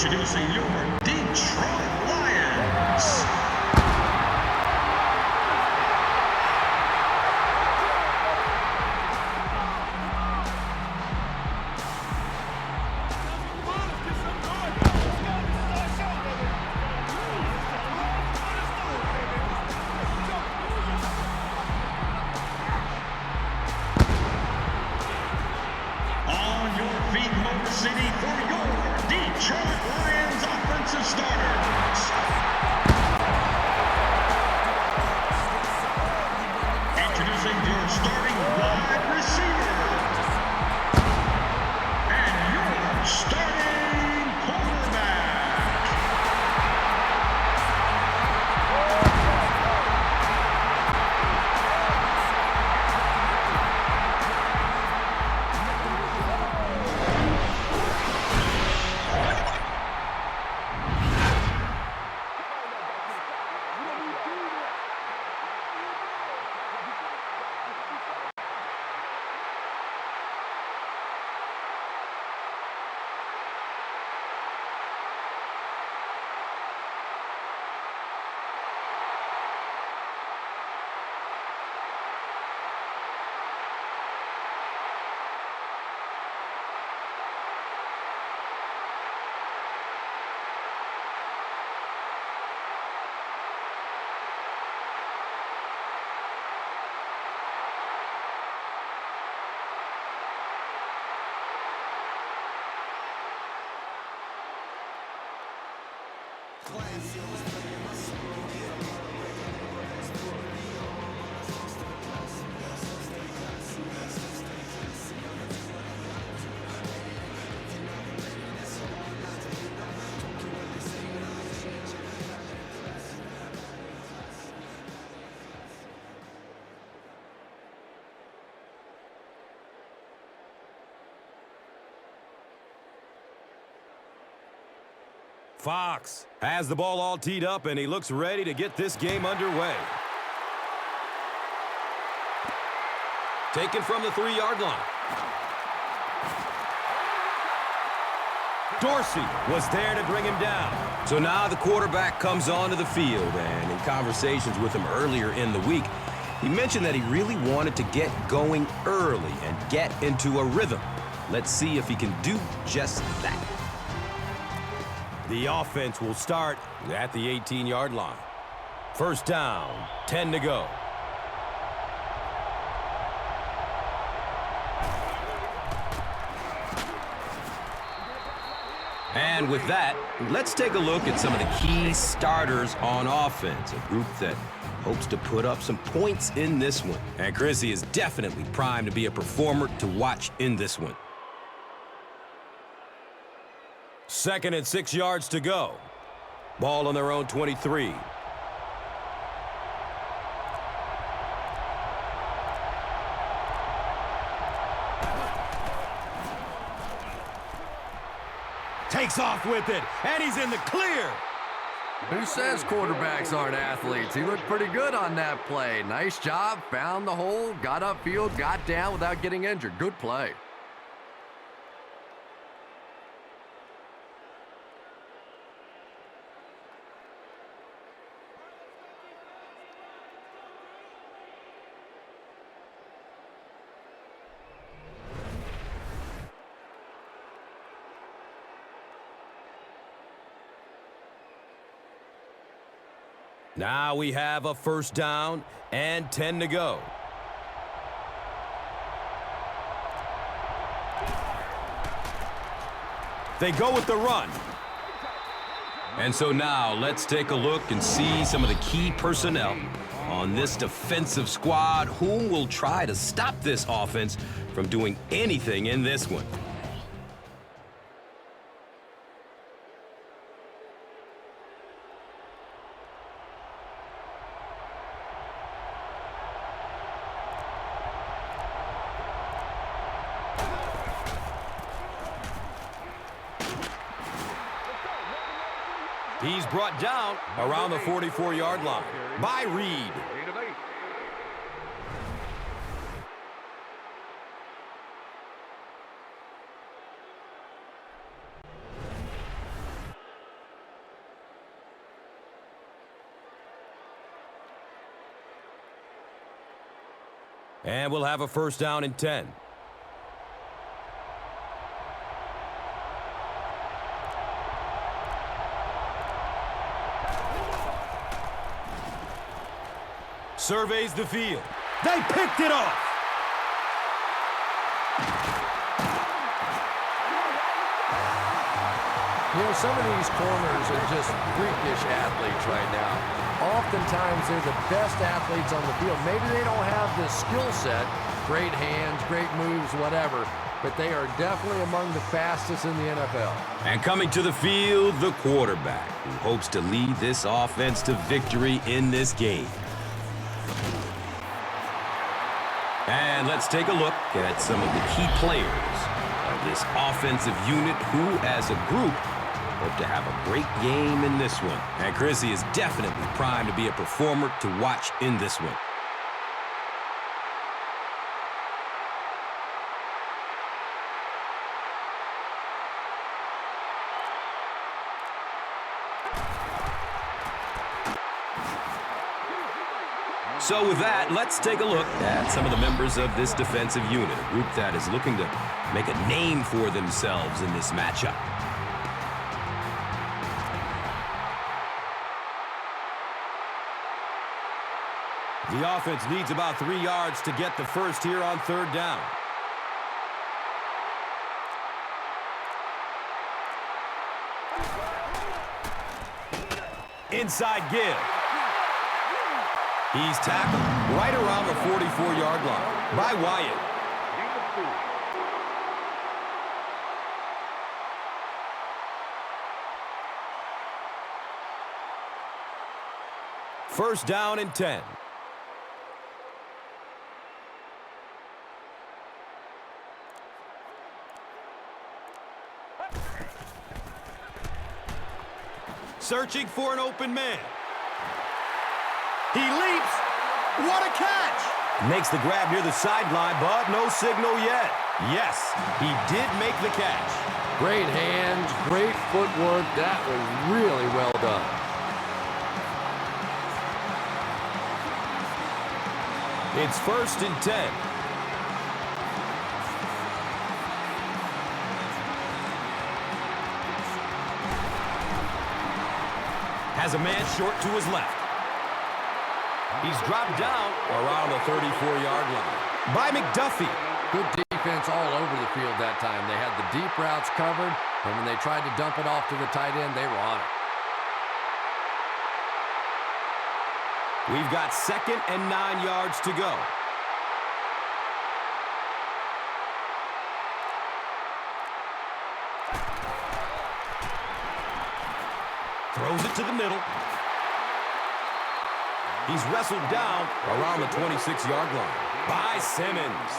Introducing your Detroit Lions. On your feet, Motor City, for your Detroit Lions offensive starters. Introducing your starting wide receiver. And your starting quarterback. Fox has the ball all teed up, and he looks ready to get this game underway. Taken from the 3-yard line. Dorsey was there to bring him down. So now the quarterback comes onto the field, and in conversations with him earlier in the week, he mentioned that he really wanted to get going early and get into a rhythm. Let's see if he can do just that. The offense will start at the 18-yard line. First down, 10 to go. And with that, let's take a look at some of the key starters on offense, a group that hopes to put up some points in this one. And Chrissy is definitely primed to be a performer to watch in this one. 2nd and 6 yards to go. Ball on their own 23. Takes off with it, and he's in the clear. Who says quarterbacks aren't athletes? He looked pretty good on that play. Nice job, found the hole, got upfield, got down without getting injured. Good play. Now we have a first down and 10 to go. They go with the run. And so now let's take a look and see some of the key personnel on this defensive squad who will try to stop this offense from doing anything in this one. He's brought down around the 44-yard line by Reed. And we'll have a first down and 10. Surveys the field. They picked it off. You know, some of these corners are just freakish athletes right now. Oftentimes, they're the best athletes on the field. Maybe they don't have the skill set, great hands, great moves, whatever, but they are definitely among the fastest in the NFL. And coming to the field, the quarterback, who hopes to lead this offense to victory in this game. And let's take a look at some of the key players of this offensive unit who, as a group, hope to have a great game in this one. And Chrissy is definitely primed to be a performer to watch in this one. So with that, let's take a look at some of the members of this defensive unit, a group that is looking to make a name for themselves in this matchup. The offense needs about 3 yards to get the first here on third down. Inside give. He's tackled right around the 44-yard line by Wyatt. First down and 10. Searching for an open man. He leaps. What a catch! Makes the grab near the sideline, but no signal yet. Yes, he did make the catch. Great hands, great footwork. That was really well done. It's first and 10. Has a man short to his left. He's dropped down around the 34-yard line by McDuffie. Good defense all over the field that time. They had the deep routes covered, and when they tried to dump it off to the tight end, they were on it. We've got 2nd and 9 yards to go. Throws it to the middle. He's wrestled down around the 26-yard line by Simmons.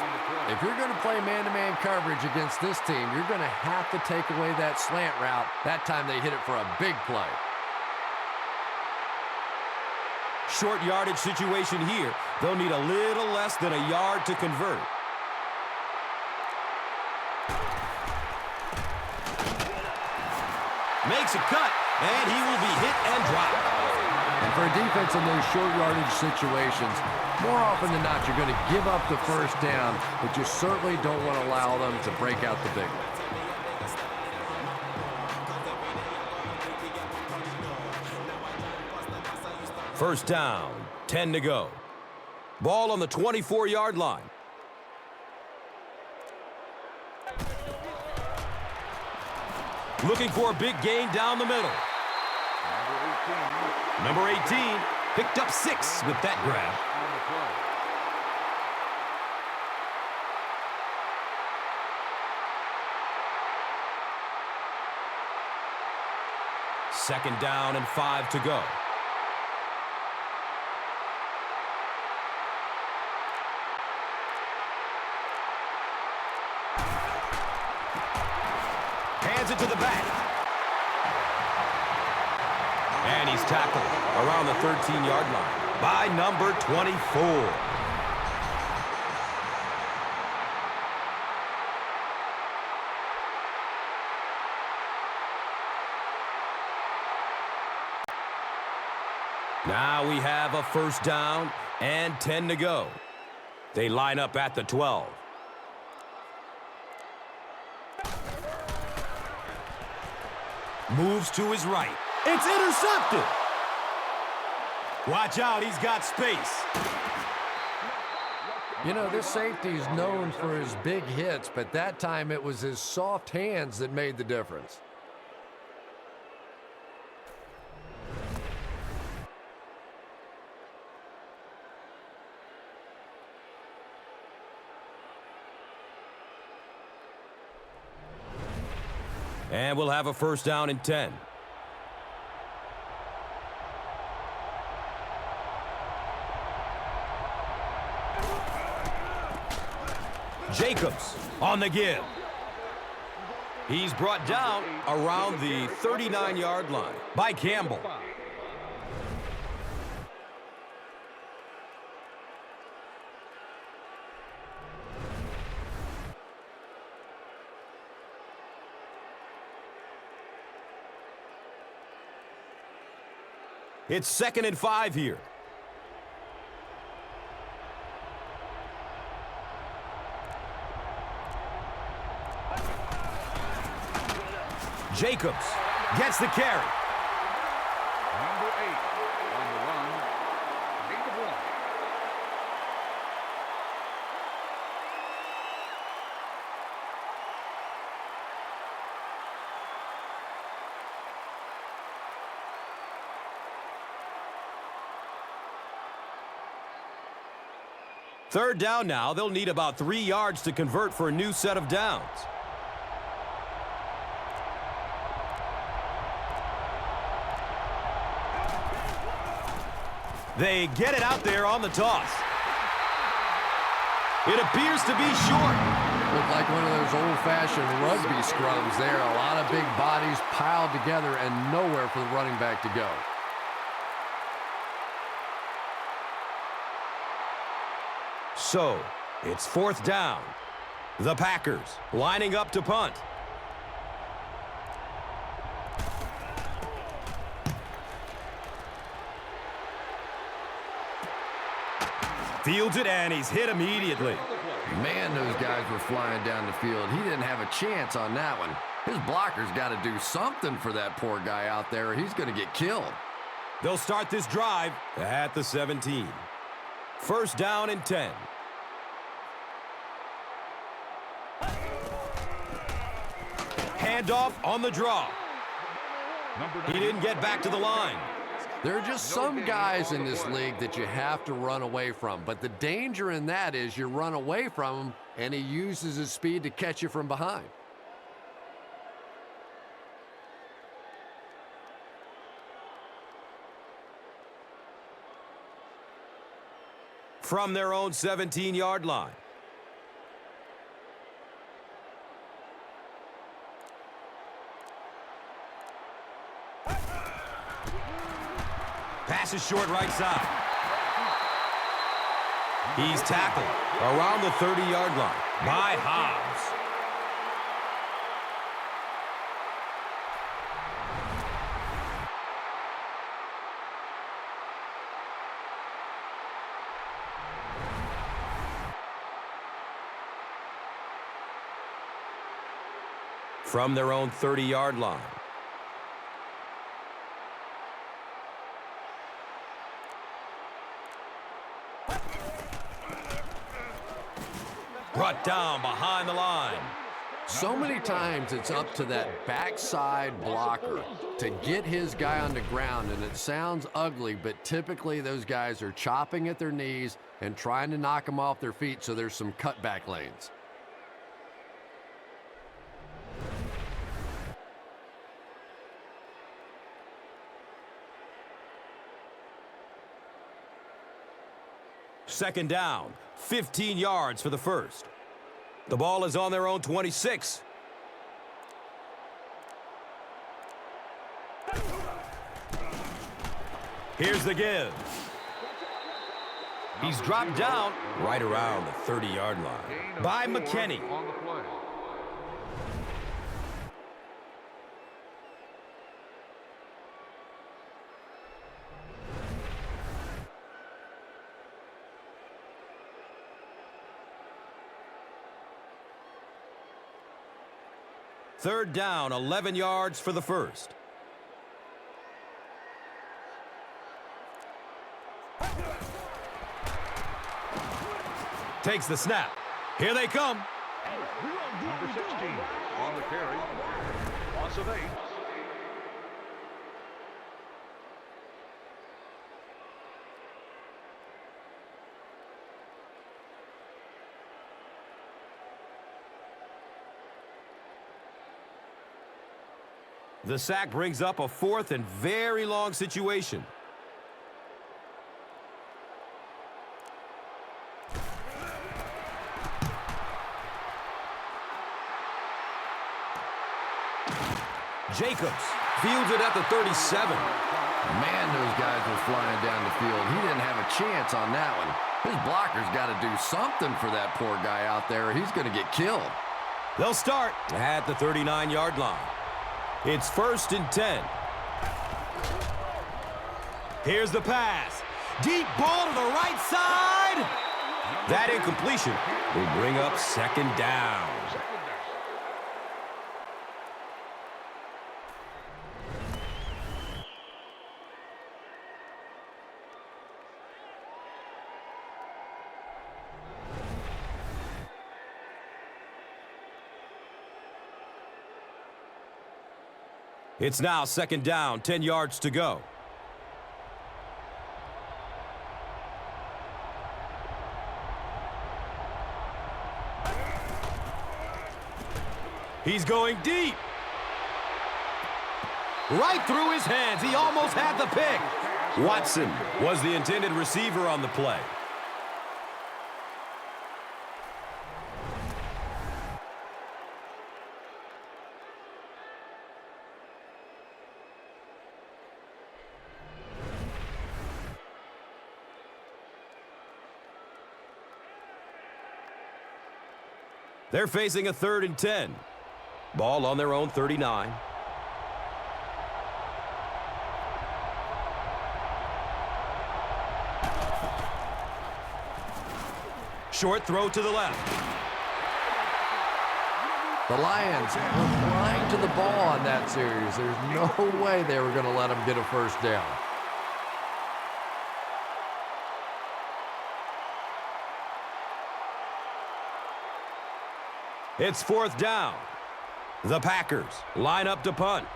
If you're going to play man-to-man coverage against this team, you're going to have to take away that slant route. That time they hit it for a big play. Short yardage situation here. They'll need a little less than a yard to convert. Makes a cut, and he will be hit and dropped. And for a defense in those short yardage situations, more often than not, you're going to give up the first down, but you certainly don't want to allow them to break out the big one. First down, 10 to go. Ball on the 24-yard line. Looking for a big gain down the middle. Number 18 picked up 6 with that grab. Second down and 5 to go. Hands it to the back. And he's tackled around the 13-yard line by number 24. Now we have a first down and 10 to go. They line up at the 12. Moves to his right. It's intercepted. Watch out, he's got space. You know, this safety's known for his big hits, but that time it was his soft hands that made the difference. And we'll have a first down and 10. Jacobs on the give. He's brought down around the 39-yard line by Campbell. It's 2nd and 5 here. Jacobs gets the carry. Number 8 on the run, gain of 1. Third down now. They'll need about 3 yards to convert for a new set of downs. They get it out there on the toss. It appears to be short. Looked like one of those old-fashioned rugby scrums there. A lot of big bodies piled together and nowhere for the running back to go. So, it's 4th down. The Packers lining up to punt. Fields it, and he's hit immediately. Man, those guys were flying down the field. He didn't have a chance on that one. His blocker's got to do something for that poor guy out there, or he's going to get killed. They'll start this drive at the 17. First down and 10. Handoff on the draw. He didn't get back to the line. There are just some guys in this league that you have to run away from. But the danger in that is you run away from him, and he uses his speed to catch you from behind. From their own 17-yard line. Pass is short right side. He's tackled around the 30-yard line by Hobbs. From their own 30-yard line. Brought down behind the line. So many times it's up to that backside blocker to get his guy on the ground, and it sounds ugly, but typically those guys are chopping at their knees and trying to knock them off their feet, so there's some cutback lanes. Second down, 15 yards for the first. The ball is on their own 26. Here's the give. He's dropped down right around the 30-yard line by McKinney. On the play. Third down, 11 yards for the first. Takes the snap. Here they come. Number 16 on the carry. Loss of 8. The sack brings up a fourth and very long situation. Jacobs fields it at the 37. Man, those guys were flying down the field. He didn't have a chance on that one. His blocker's got to do something for that poor guy out there. He's going to get killed. They'll start at the 39-yard line. It's 1st and 10. Here's the pass. Deep ball to the right side. That incompletion will bring up 2nd down. It's now 2nd down, 10 yards to go. He's going deep. Right through his hands. He almost had the pick. Watson was the intended receiver on the play. They're facing a 3rd and 10. Ball on their own 39. Short throw to the left. The Lions were blind to the ball on that series. There's no way they were going to let them get a first down. It's 4th down. The Packers line up to punt.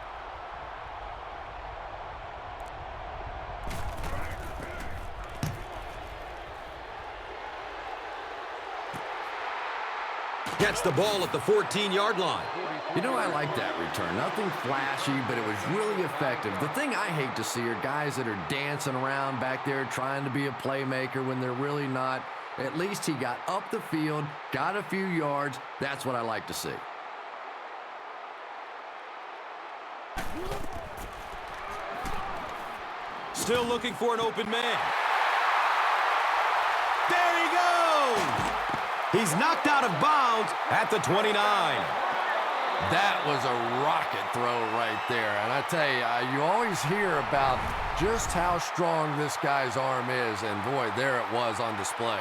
Gets the ball at the 14-yard line. You know, I like that return. Nothing flashy, but it was really effective. The thing I hate to see are guys that are dancing around back there trying to be a playmaker when they're really not. At least he got up the field, got a few yards. That's what I like to see. Still looking for an open man. There he goes! He's knocked out of bounds at the 29. That was a rocket throw right there. And I tell you, you always hear about just how strong this guy's arm is. And boy, there it was on display.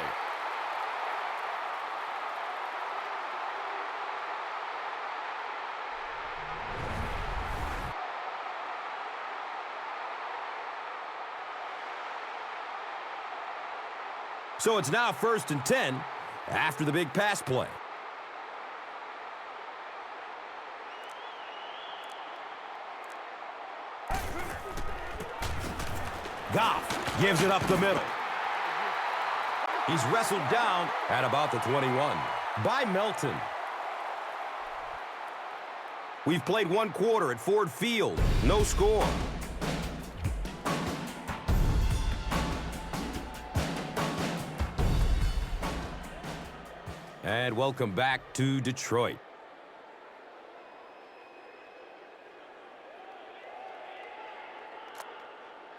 So it's now 1st and 10 after the big pass play. Goff gives it up the middle. He's wrestled down at about the 21 by Melton. We've played 1 quarter at Ford Field. No score. And welcome back to Detroit.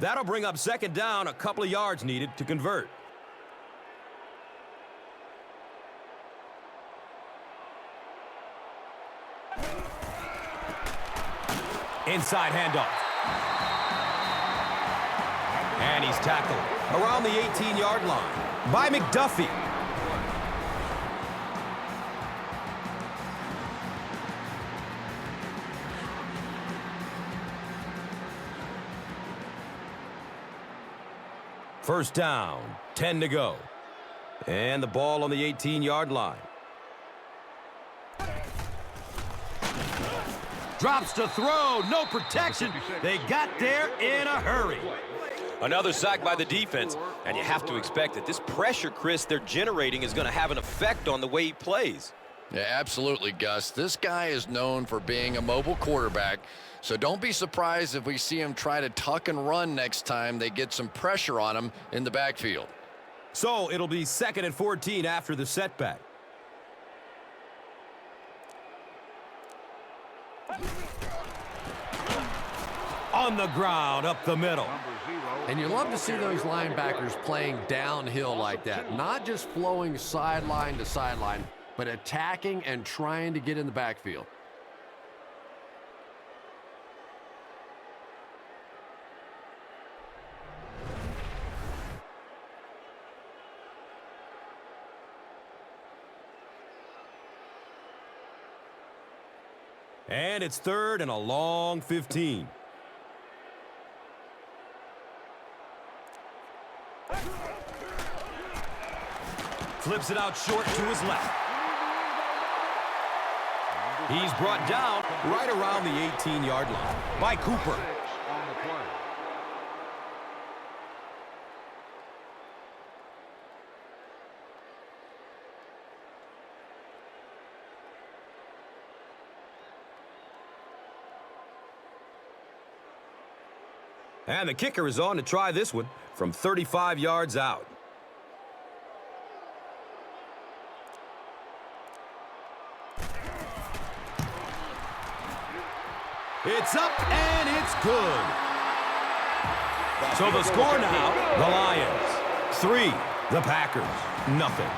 That'll bring up 2nd down, a couple of yards needed to convert. Inside handoff. And he's tackled around the 18-yard line by McDuffie. First down, 10 to go. And the ball on the 18-yard line. Drops to throw, no protection. They got there in a hurry. Another sack by the defense, and you have to expect that this pressure, Chris, they're generating is going to have an effect on the way he plays. Yeah, absolutely, Gus. This guy is known for being a mobile quarterback, so don't be surprised if we see him try to tuck and run next time they get some pressure on him in the backfield. So it'll be 2nd and 14 after the setback. On the ground, up the middle. And you love to see those linebackers playing downhill like that. Not just flowing sideline to sideline, but attacking and trying to get in the backfield. And it's 3rd and a long 15. Flips it out short to his left. He's brought down right around the 18-yard line by Cooper. And the kicker is on to try this one from 35 yards out. It's up and it's good. So the score now, the Lions 3, the Packers nothing.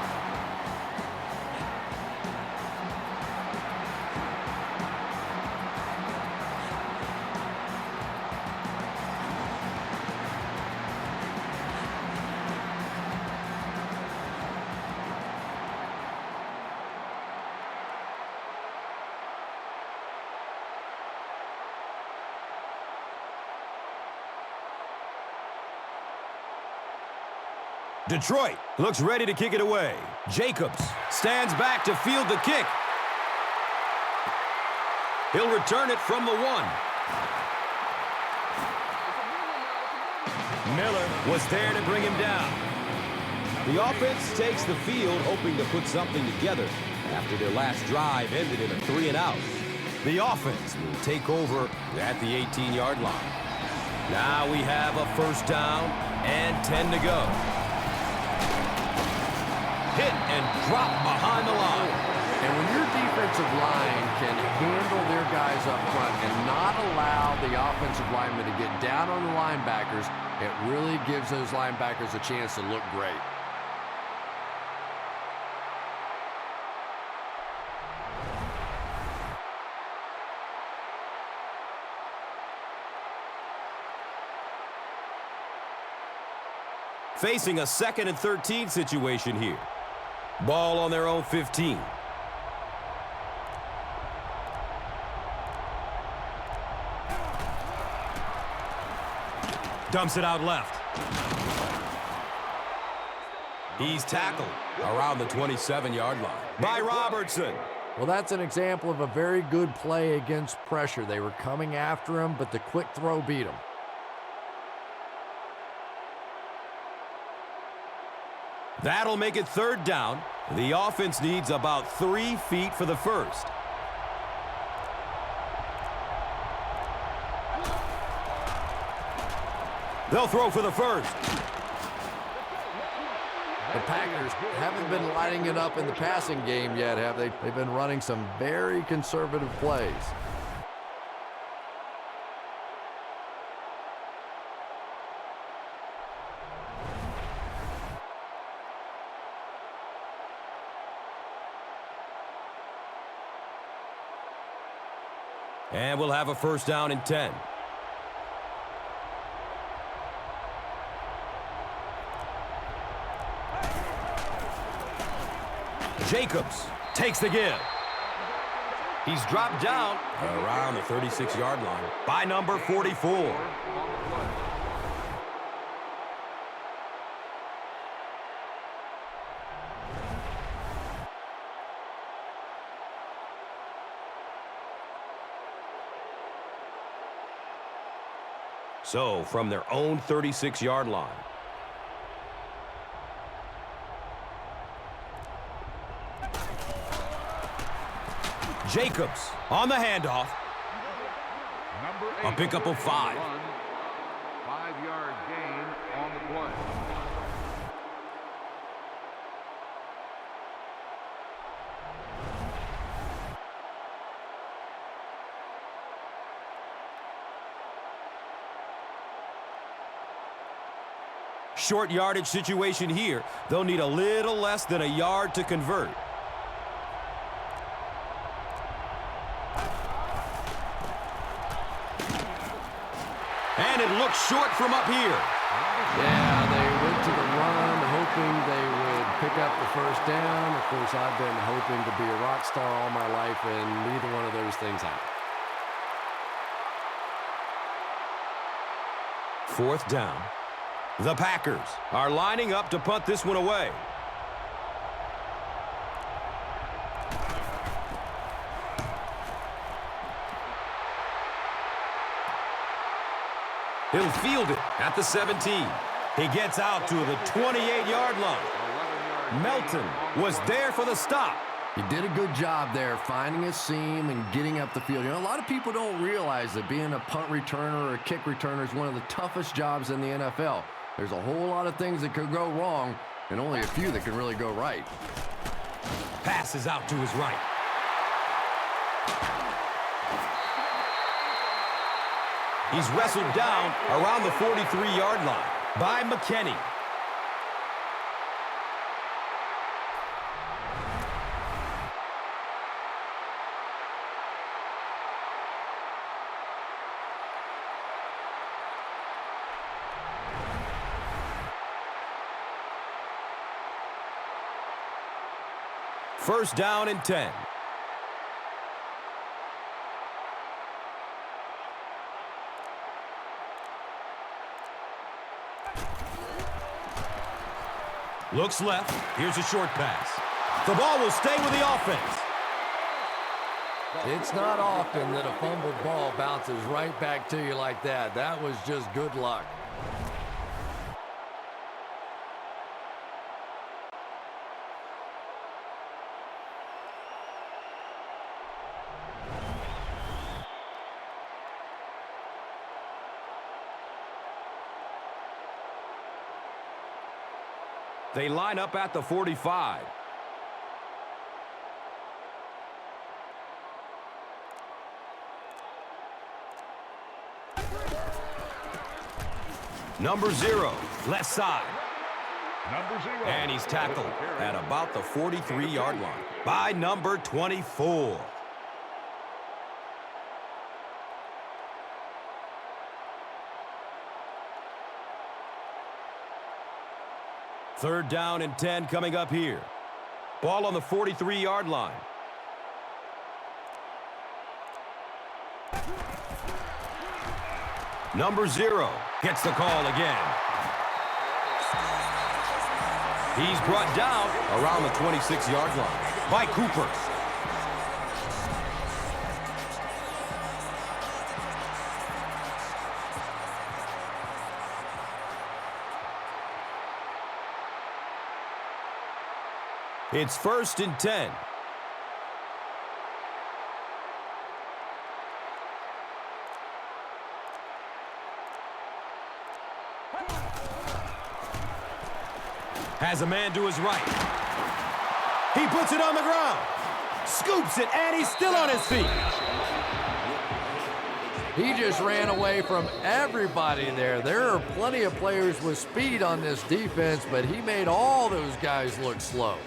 Detroit looks ready to kick it away. Jacobs stands back to field the kick. He'll return it from the 1. Miller was there to bring him down. The offense takes the field, hoping to put something together after their last drive ended in a 3-and-out. The offense will take over at the 18-yard line. Now we have a first down and 10 to go. Hit and drop behind the line. And when your defensive line can handle their guys up front and not allow the offensive linemen to get down on the linebackers, it really gives those linebackers a chance to look great. Facing a 2nd and 13 situation here. Ball on their own 15. Dumps it out left. He's tackled around the 27-yard line by Robertson. Well, that's an example of a very good play against pressure. They were coming after him, but the quick throw beat him. That'll make it 3rd down. The offense needs about 3 feet for the first. They'll throw for the first. The Packers haven't been lighting it up in the passing game yet, have they? They've been running some very conservative plays. And we'll have a first down and 10. Jacobs takes the give. He's dropped down around the 36-yard line by number 44. So, from their own 36-yard line. Jacobs on the handoff. Number 8. A pickup of 5. 5-yard gain on the play. Short yardage situation here. They'll need a little less than a yard to convert. And it looks short from up here. Yeah, they went to the run, hoping they would pick up the first down. Of course, I've been hoping to be a rock star all my life, and neither one of those things happened. 4th down. The Packers are lining up to punt this one away. He'll field it at the 17. He gets out to the 28-yard line. Melton was there for the stop. He did a good job there finding a seam and getting up the field. You know, a lot of people don't realize that being a punt returner or a kick returner is one of the toughest jobs in the NFL. There's a whole lot of things that could go wrong and only a few that can really go right. Pass is out to his right. He's wrestled down around the 43-yard line by McKinney. First down and 10. Looks left. Here's a short pass. The ball will stay with the offense. It's not often that a fumbled ball bounces right back to you like that. That was just good luck. They line up at the 45. Number 0, left side. Number 0. And he's tackled at about the 43-yard line by number 24. Third down and 10 coming up here. Ball on the 43-yard line. Number 0 gets the call again. He's brought down around the 26-yard line by Cooper. It's 1st and 10. Has a man to his right. He puts it on the ground. Scoops it, and he's still on his feet. He just ran away from everybody there. There are plenty of players with speed on this defense, but he made all those guys look slow.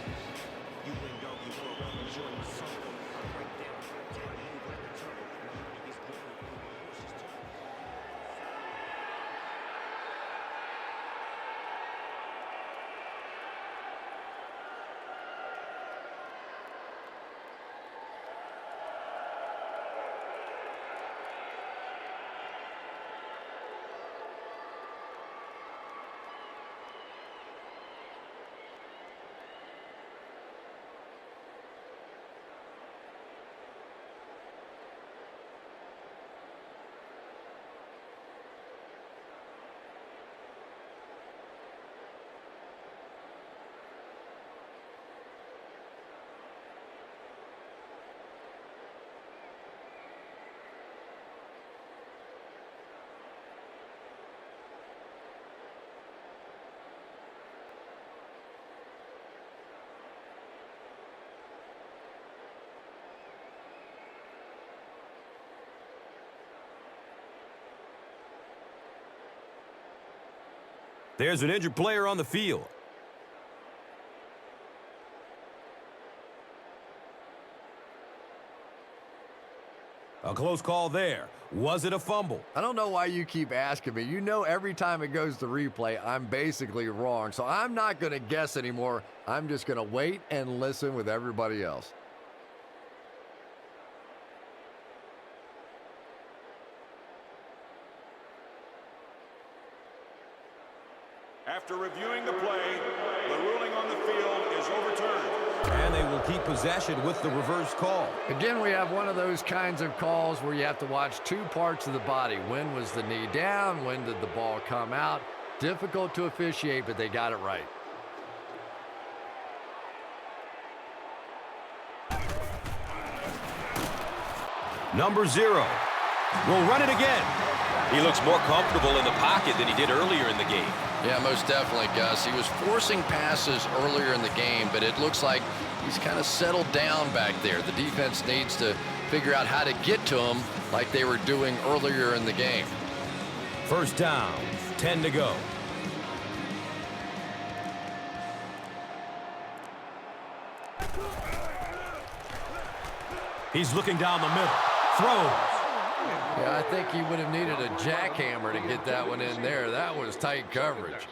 There's an injured player on the field. A close call there. Was it a fumble? I don't know why you keep asking me. You know every time it goes to replay, I'm basically wrong. So I'm not going to guess anymore. I'm just going to wait and listen with everybody else. After reviewing the play, the ruling on the field is overturned. And they will keep possession with the reverse call. Again, we have one of those kinds of calls where you have to watch two parts of the body. When was the knee down? When did the ball come out? Difficult to officiate, but they got it right. Number 0 will run it again. He looks more comfortable in the pocket than he did earlier in the game. Yeah, most definitely, Gus. He was forcing passes earlier in the game, but it looks like he's kind of settled down back there. The defense needs to figure out how to get to him like they were doing earlier in the game. First down, 10 to go. He's looking down the middle. Throws. Yeah, I think he would have needed a jackhammer to get that one in there. That was tight coverage.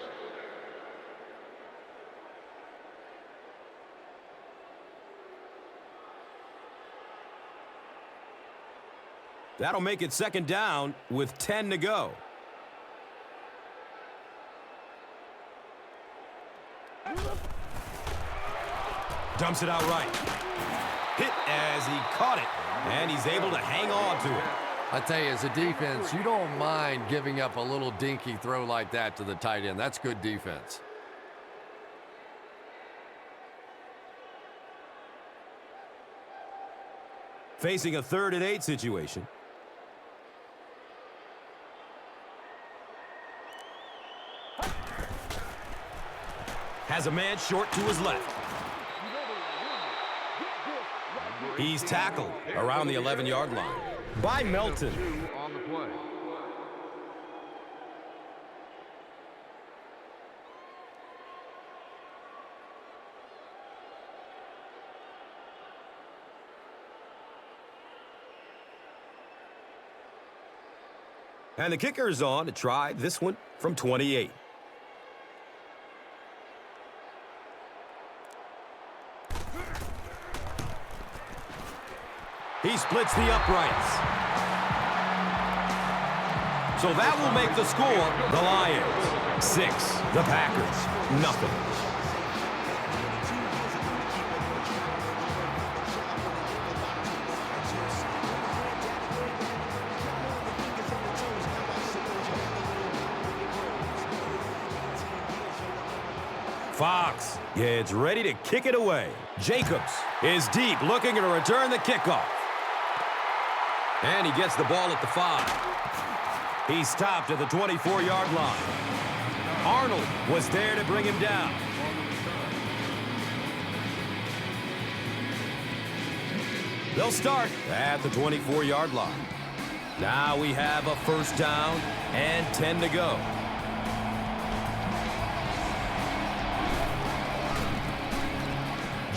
That'll make it second down with 10 to go. Dumps it out right. Hit as he caught it, and he's able to hang on to it. I tell you, as a defense, you don't mind giving up a little dinky throw like that to the tight end. That's good defense. Facing a 3rd and 8 situation. Has a man short to his left. He's tackled around the 11-yard line by Melton. On the play. And the kicker is on to try this one from 28. He splits the uprights. So that will make the score the Lions 6, the Packers nothing. Fox gets ready to kick it away. Jacobs is deep, looking to return the kickoff. And he gets the ball at the 5. He's stopped at the 24-yard line. Arnold was there to bring him down. They'll start at the 24-yard line. Now we have a first down and 10 to go.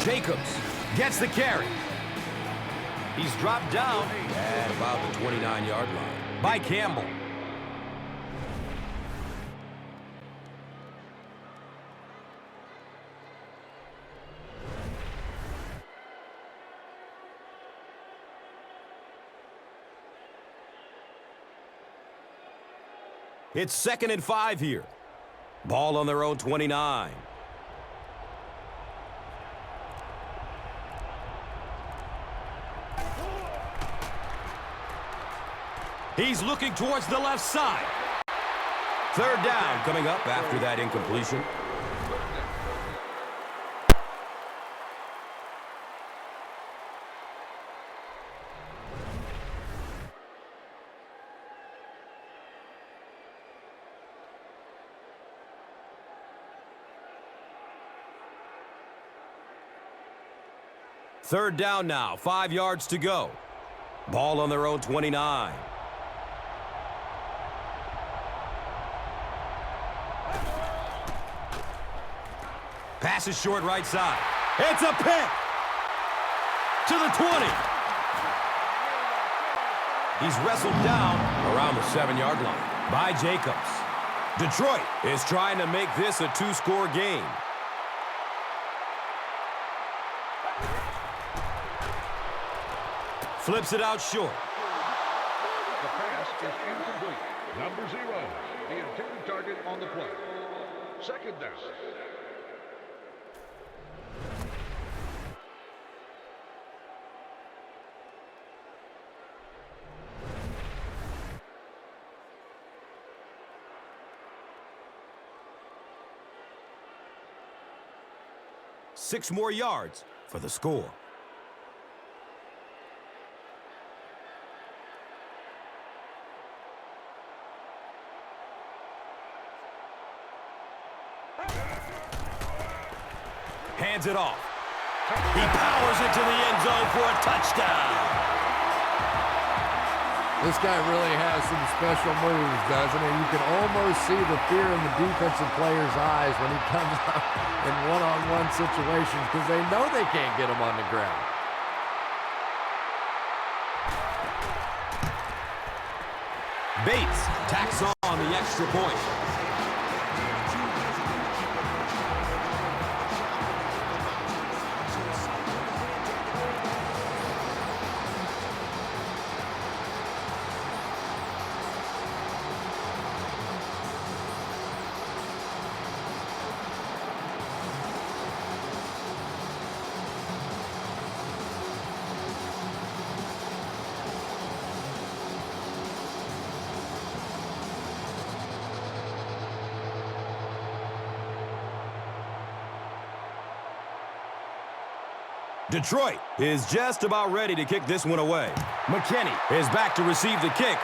Jacobs gets the carry. He's dropped down at about the 29-yard line by Campbell. It's 2nd and 5 here. Ball on their own 29. He's looking towards the left side. 3rd down coming up after that incompletion. Third down now, 5 yards to go. Ball on their own 29. Pass is short right side. It's a pick. To the 20. He's wrestled down around the 7-yard line by Jacobs. Detroit is trying to make this a 2-score game. Flips it out short. The pass is incomplete. Number 0, the intended target on the play. Second down. Six more yards for the score. Hands it off. He powers it to the end zone for a touchdown. This guy really has some special moves, doesn't he? You can almost see the fear in the defensive player's eyes when he comes out in one-on-one situations because they know they can't get him on the ground. Bates tacks on the extra point. Detroit is just about ready to kick this one away. McKinney is back to receive the kick.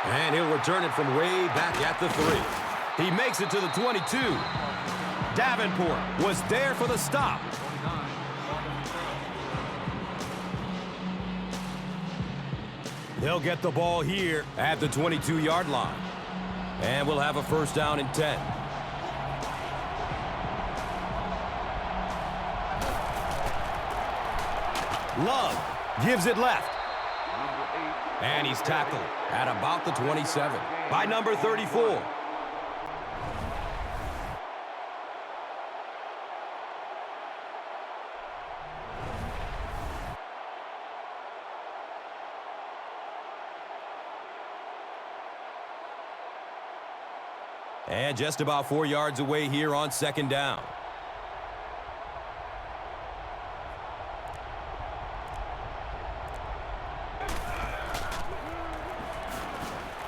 And he'll return it from way back at the 3. He makes it to the 22. Davenport was there for the stop. They'll get the ball here at the 22-yard line. And we'll have a first down and 10. Love gives it left. And he's tackled at about the 27 by number 34. And just about 4 yards away here on second down.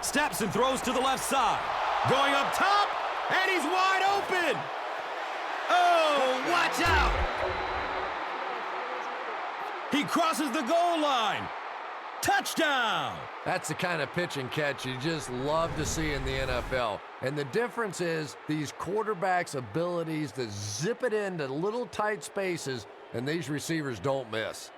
Steps and throws to the left side. Going up top, and he's wide open. Oh, watch out. He crosses the goal line. Touchdown. That's the kind of pitch and catch you just love to see in the NFL. And the difference is these quarterbacks' abilities to zip it into little tight spaces, and these receivers don't miss.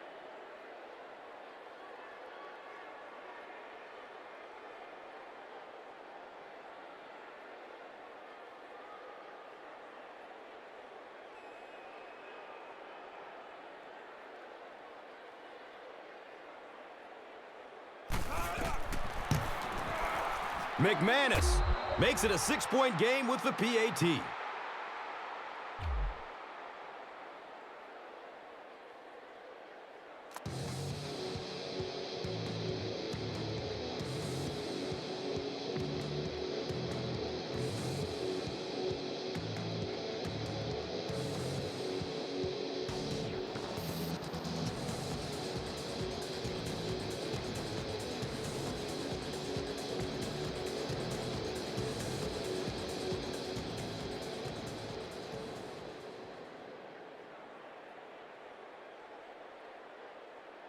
McManus makes it a 6-point game with the PAT.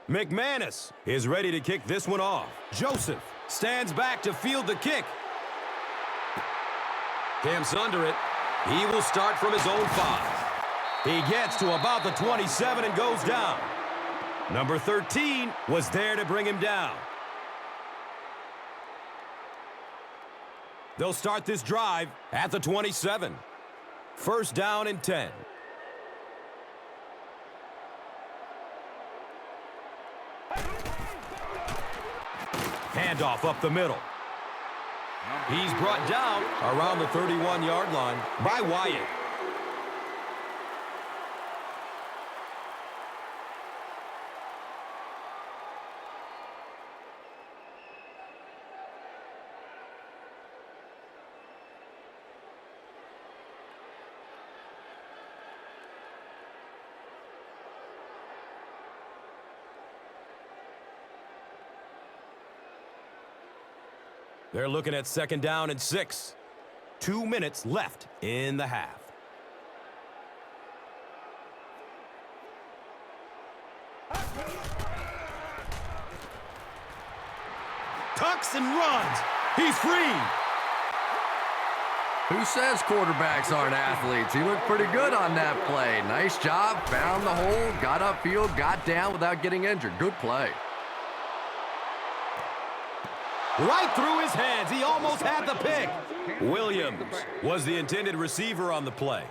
McManus is ready to kick this one off. Joseph stands back to field the kick. Camps under it. He will start from his own 5. He gets to about the 27 and goes down. Number 13 was there to bring him down. They'll start this drive at the 27. First down and 10. Handoff up the middle. He's brought down around the 31-yard line by Wyatt. They're looking at second down and 6. 2 minutes left in the half. Tucks and runs. He's free. Who says quarterbacks aren't athletes? He looked pretty good on that play. Nice job. Found the hole. Got upfield. Got down without getting injured. Good play. Right through his hands. He almost had the pick. Williams was the intended receiver on the play.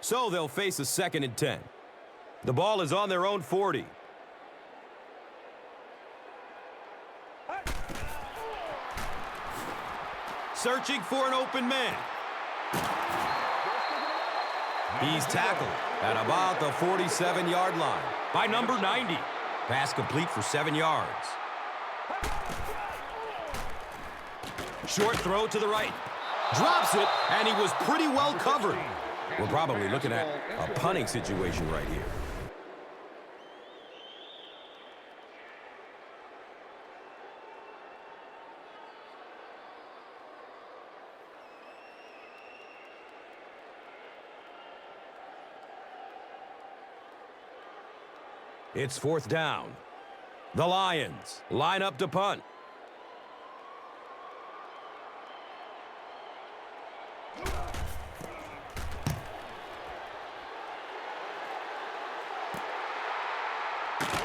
So they'll face a 2nd and 10. The ball is on their own 40. Searching for an open man. He's tackled at about the 47-yard line by number 90. Pass complete for 7 yards. Short throw to the right. Drops it, and he was pretty well covered. We're probably looking at a punting situation right here. It's 4th down. The Lions line up to punt.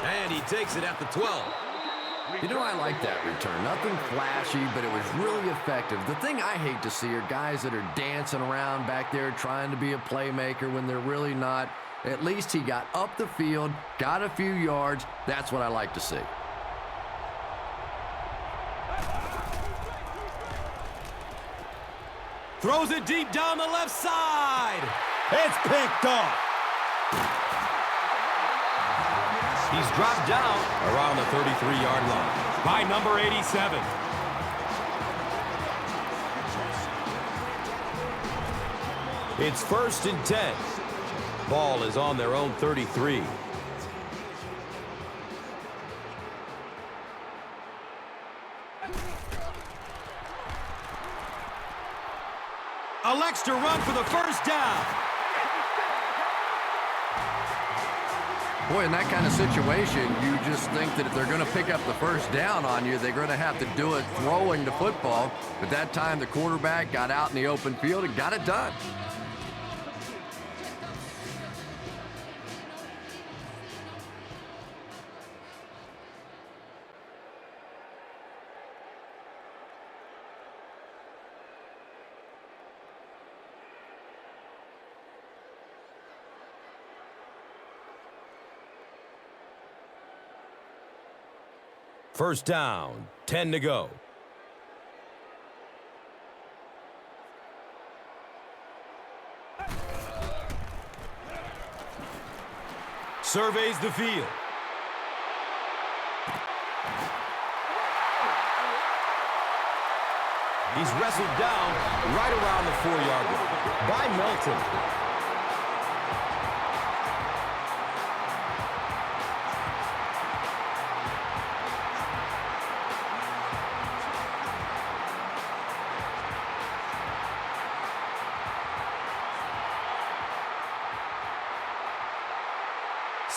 And he takes it at the 12. You know, I like that return. Nothing flashy, but it was really effective. The thing I hate to see are guys that are dancing around back there trying to be a playmaker when they're really not. At least he got up the field, got a few yards. That's what I like to see. Throws it deep down the left side. It's picked off. He's dropped down around the 33-yard line by number 87. It's 1st and 10. Ball is on their own 33. Elects to run for the first down. Boy, in that kind of situation, you just think that if they're going to pick up the first down on you, they're going to have to do it throwing the football. But that time, the quarterback got out in the open field and got it done. First down, 10 to go. Surveys the field. He's wrestled down right around the 4-yard line by Melton.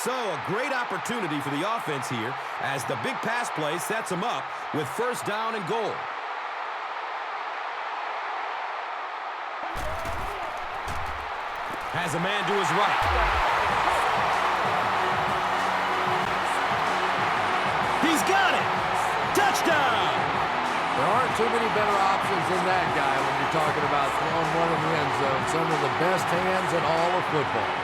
So a great opportunity for the offense here as the big pass play sets them up with first down and goal. Has a man to his right. He's got it! Touchdown! There aren't too many better options than that guy when you're talking about throwing one in the end zone. Some of the best hands in all of football.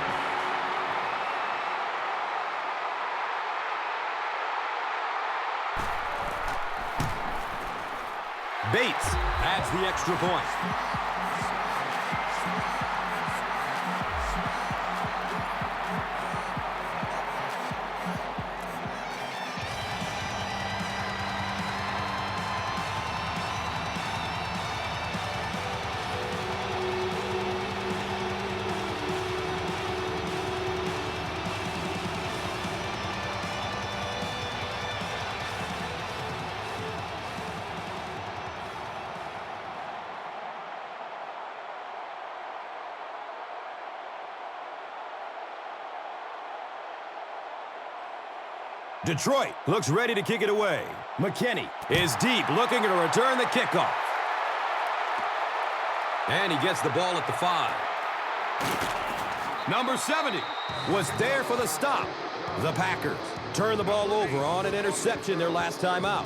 Bates adds the extra point. Detroit looks ready to kick it away. McKinney is deep, looking to return the kickoff. And he gets the ball at the 5. Number 70 was there for the stop. The Packers turn the ball over on an interception their last time out.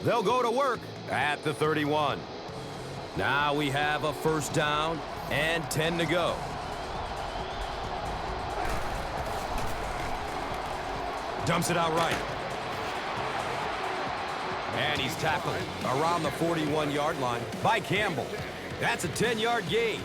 They'll go to work at the 31. Now we have a first down and 10 to go. Dumps it out right. And he's tackled around the 41-yard line by Campbell. That's a 10-yard gain.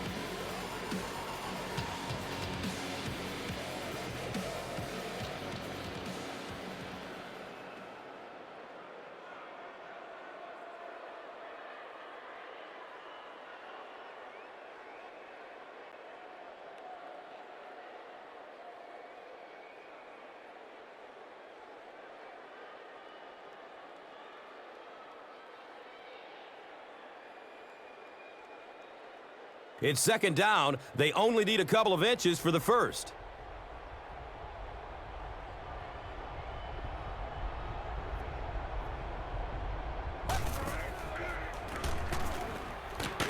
It's second down. They only need a couple of inches for the first.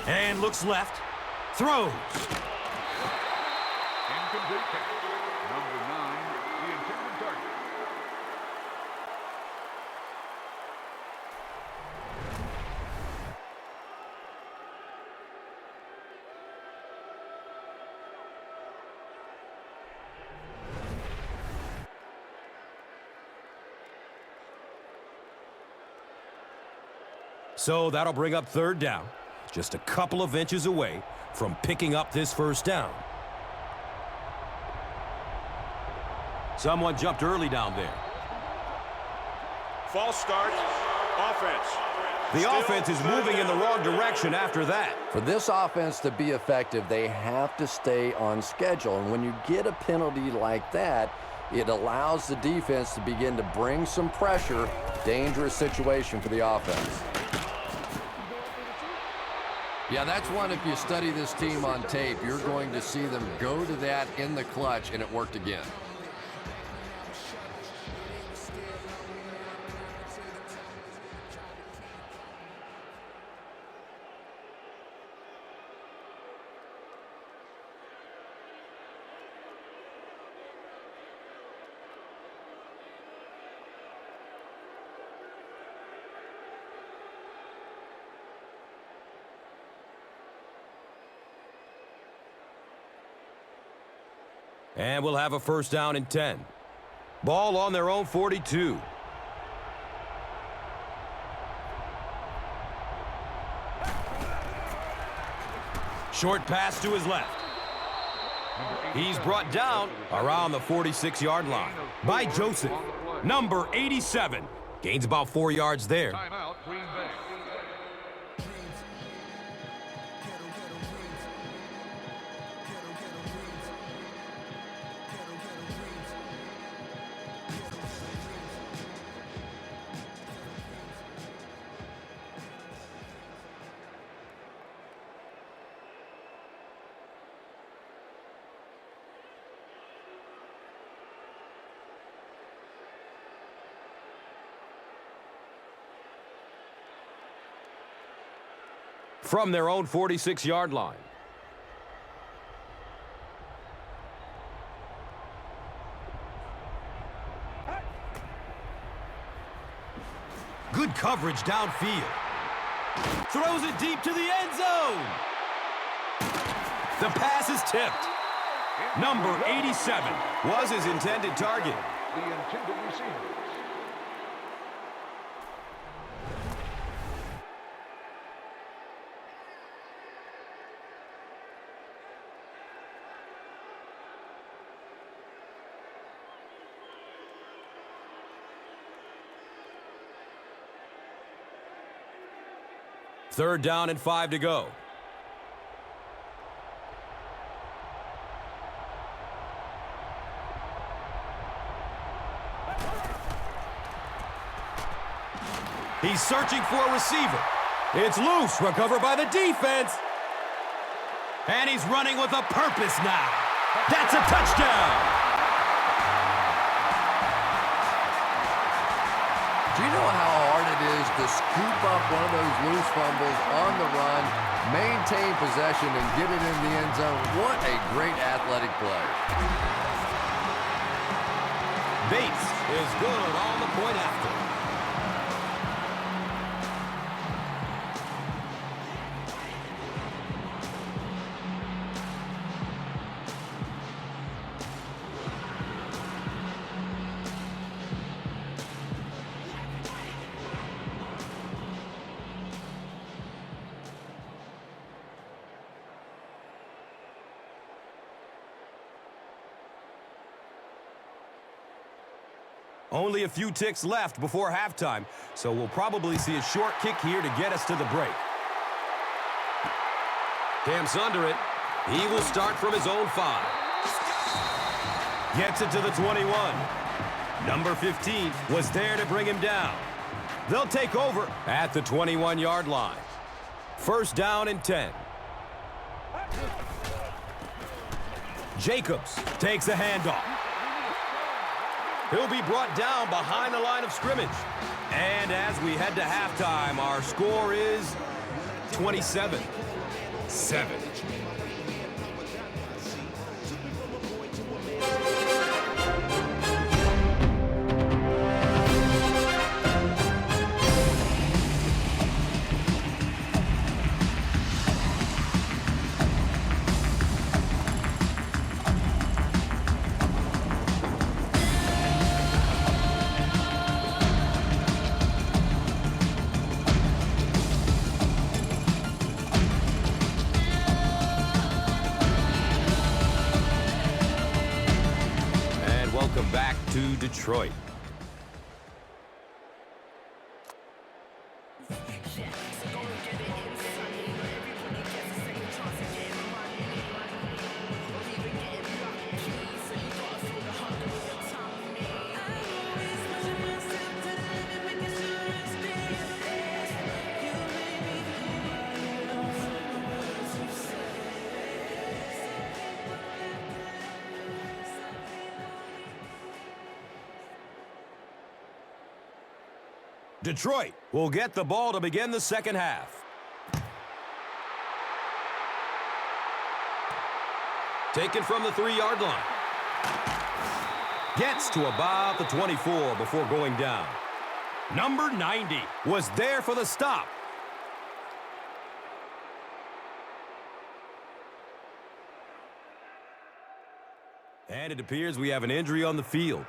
And looks left. Throws. Incomplete pass. Number 9, the intended target. So that'll bring up third down. Just a couple of inches away from picking up this first down. Someone jumped early down there. False start. Offense. The offense is moving in the wrong direction after that. For this offense to be effective, they have to stay on schedule. And when you get a penalty like that, it allows the defense to begin to bring some pressure. Dangerous situation for the offense. Yeah, that's one, if you study this team on tape, you're going to see them go to that in the clutch, and it worked again. And we'll have a first down and 10. Ball on their own 42. Short pass to his left. He's brought down around the 46-yard line by Joseph. Number 87. Gains about 4 yards there. Timeout, Green Bay. From their own 46-yard line. coverage downfield. Throws it deep to the end zone. The pass is tipped. Number 87 was his intended target. The intended receivers. Third down and 5 to go. He's searching for a receiver. It's loose, recovered by the defense. And he's running with a purpose now. That's a touchdown. Do you know how hard it is to scoop up one of those loose fumbles on the run, maintain possession, and get it in the end zone? What a great athletic play. Bates is good on the point after. Only a few ticks left before halftime, so we'll probably see a short kick here to get us to the break. Camps under it. He will start from his own 5. Gets it to the 21. Number 15 was there to bring him down. They'll take over at the 21-yard line. First down and 10. Jacobs takes a handoff. He'll be brought down behind the line of scrimmage. And as we head to halftime, our score is 27-7. Welcome back to Detroit. Detroit will get the ball to begin the second half. Taken from the 3-yard line. Gets to about the 24 before going down. Number 90 was there for the stop. And it appears we have an injury on the field.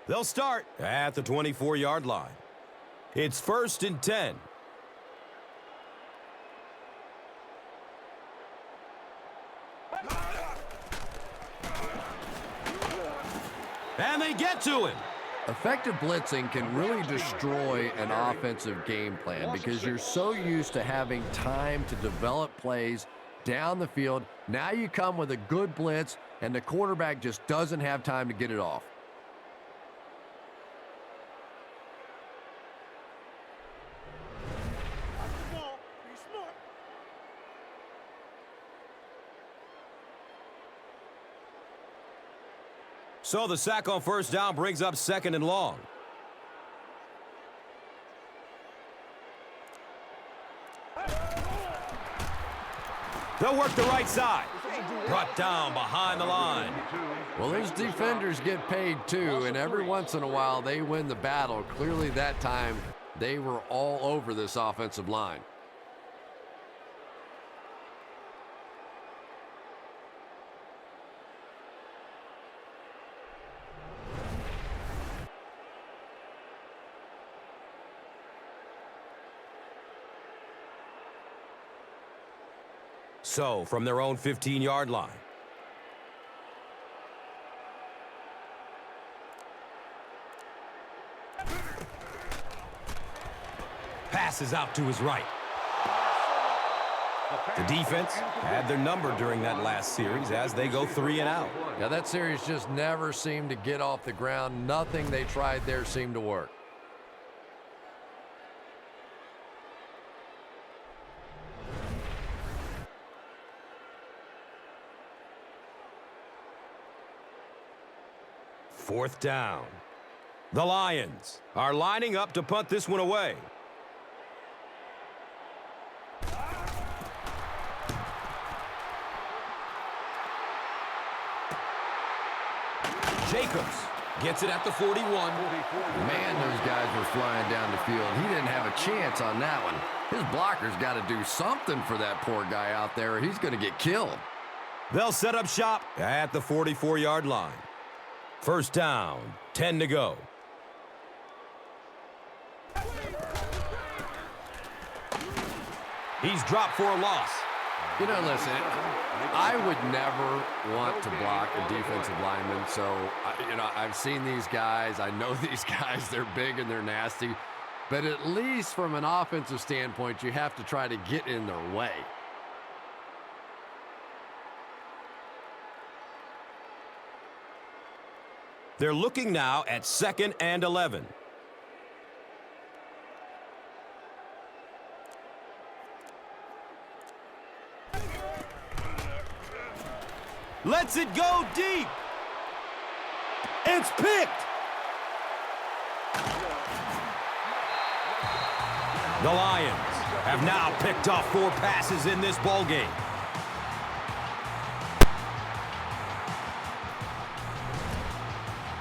They'll start at the 24-yard line. It's 1st and 10. And they get to him. Effective blitzing can really destroy an offensive game plan because you're so used to having time to develop plays down the field. Now you come with a good blitz, and the quarterback just doesn't have time to get it off. So the sack on first down brings up 2nd and long. They'll work the right side. Brought down behind the line. Well, those defenders get paid too, and every once in a while they win the battle. Clearly that time they were all over this offensive line. So, from their own 15-yard line. Passes out to his right. The defense had their number during that last series as they go 3 and out. Yeah, that series just never seemed to get off the ground. Nothing they tried there seemed to work. Fourth down. The Lions are lining up to punt this one away. Jacobs gets it at the 41. Man, those guys were flying down the field. He didn't have a chance on that one. His blocker's got to do something for that poor guy out there, or he's going to get killed. They'll set up shop at the 44-yard line. First down, 10 to go. He's dropped for a loss. You know, listen, I would never want to block a defensive lineman. So, I've seen these guys. I know these guys. They're big and they're nasty. But at least from an offensive standpoint, you have to try to get in their way. They're looking now at 2nd and 11. Lets it go deep. It's picked. The Lions have now picked off 4 passes in this ballgame.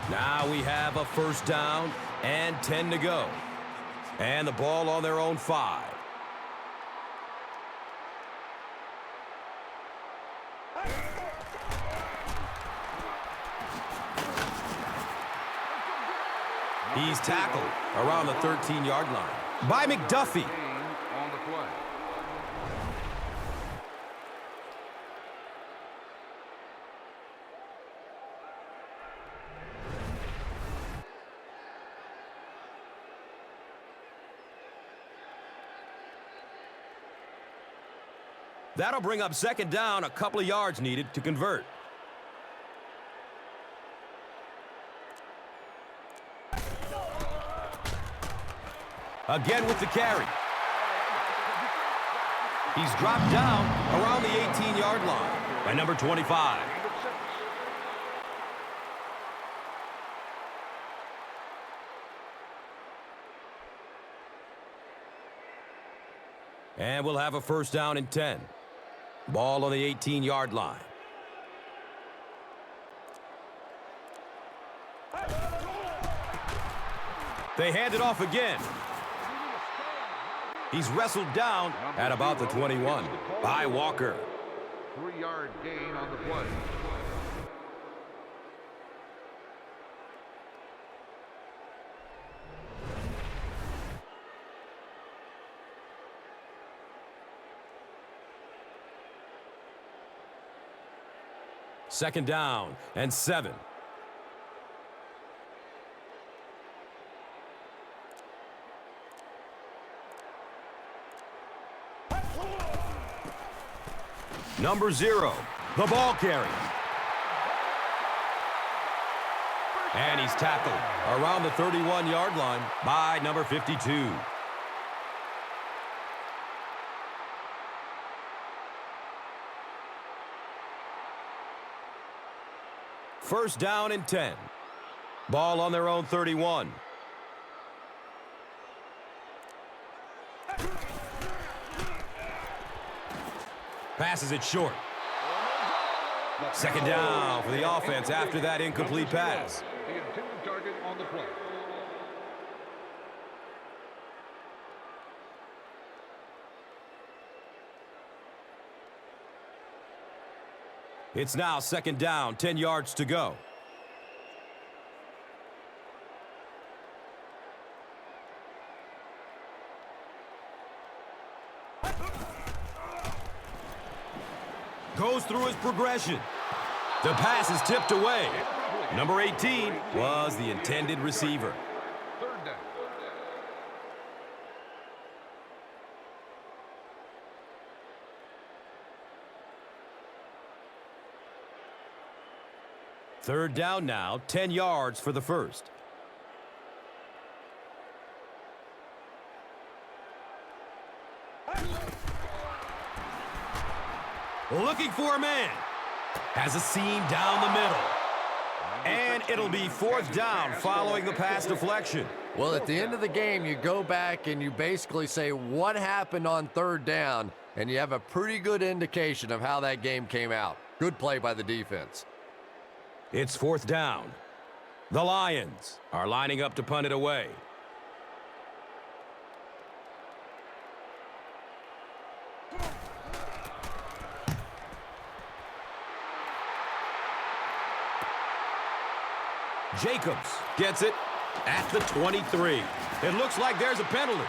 Now we have a first down and 10 to go. And the ball on their own 5. He's tackled around the 13-yard line by McDuffie. On the play. That'll bring up 2nd down, a couple of yards needed to convert. Again with the carry. He's dropped down around the 18-yard line by number 25. And we'll have a first down and 10. Ball on the 18-yard line. They hand it off again. He's wrestled down at about the 21 by Walker. 3-yard gain on the play. Second down and 7. number 0, the ball carrier. And he's tackled around the 31-yard line by number 52. First down and 10. Ball on their own 31. Passes it short. Second down for the offense after that incomplete pass. The intended target on the play. It's now second down, 10 yards to go. Goes through his progression. The pass is tipped away. Number 18 was the intended receiver. Third down. Third down now, 10 yards for the first. Looking for a man. Has a seam down the middle. And it'll be fourth down following the pass deflection. Well, at the end of the game, you go back and you basically say what happened on third down, and you have a pretty good indication of how that game came out. Good play by the defense. It's fourth down. The Lions are lining up to punt it away. Jacobs gets it at the 23. It looks like there's a penalty.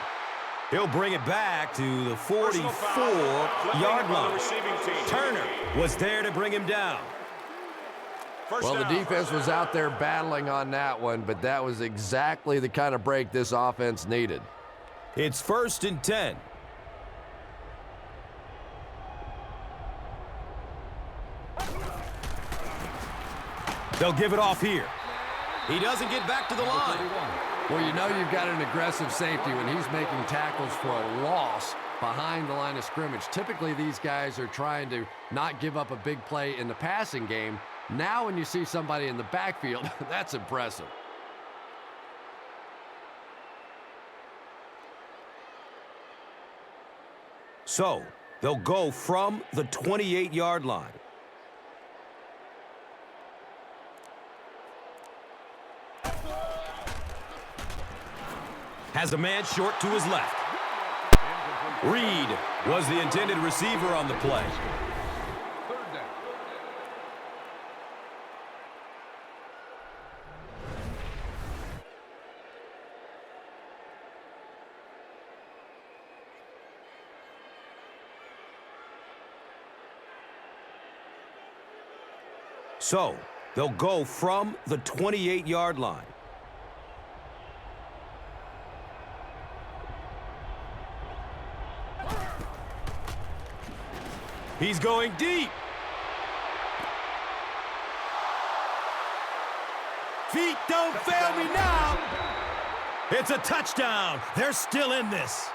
He'll bring it back to the 44-yard line. Turner was there to bring him down. Well, the defense was out there battling on that one, but that was exactly the kind of break this offense needed. It's first and 10. They'll give it off here. He doesn't get back to the line. Well, you know you've got an aggressive safety when he's making tackles for a loss behind the line of scrimmage. Typically, these guys are trying to not give up a big play in the passing game. Now, when you see somebody in the backfield, that's impressive. So, they'll go from the 28-yard line. Has a man short to his left. Reed was the intended receiver on the play. Third down. So, they'll go from the 28-yard line. He's going deep. Feet don't fail me now. It's a touchdown. They're still in this.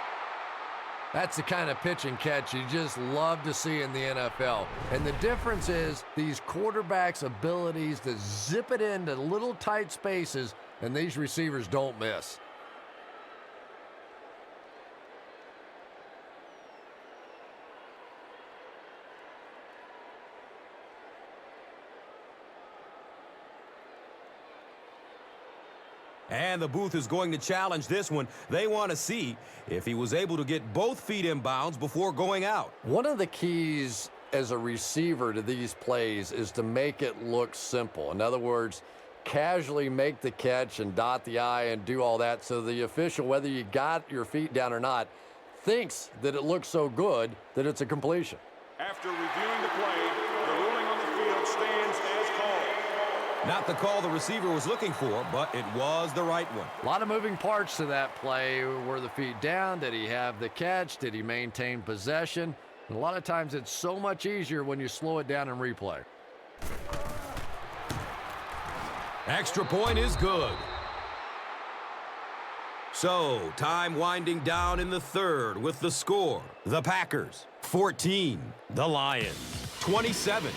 That's the kind of pitch and catch you just love to see in the NFL. And the difference is these quarterbacks' abilities to zip it into little tight spaces, and these receivers don't miss. And the booth is going to challenge this one. They want to see if he was able to get both feet in bounds before going out. One of the keys as a receiver to these plays is to make it look simple. In other words, casually make the catch and dot the I and do all that so the official, whether you got your feet down or not, thinks that it looks so good that it's a completion. After reviewing the play, the ruling on the field stands as called. Not the call the receiver was looking for, but it was the right one. A lot of moving parts to that play. Were the feet down? Did he have the catch? Did he maintain possession? And a lot of times it's so much easier when you slow it down in replay. Extra point is good. So, time winding down in the third with the score. The Packers, 14. The Lions, 27.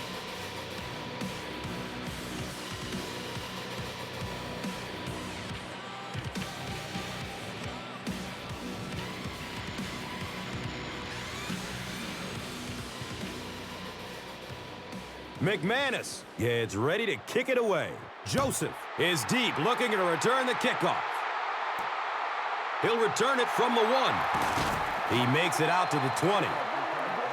McManus gets ready to kick it away. Joseph is deep, looking to return the kickoff. He'll return it from the 1. He makes it out to the 20.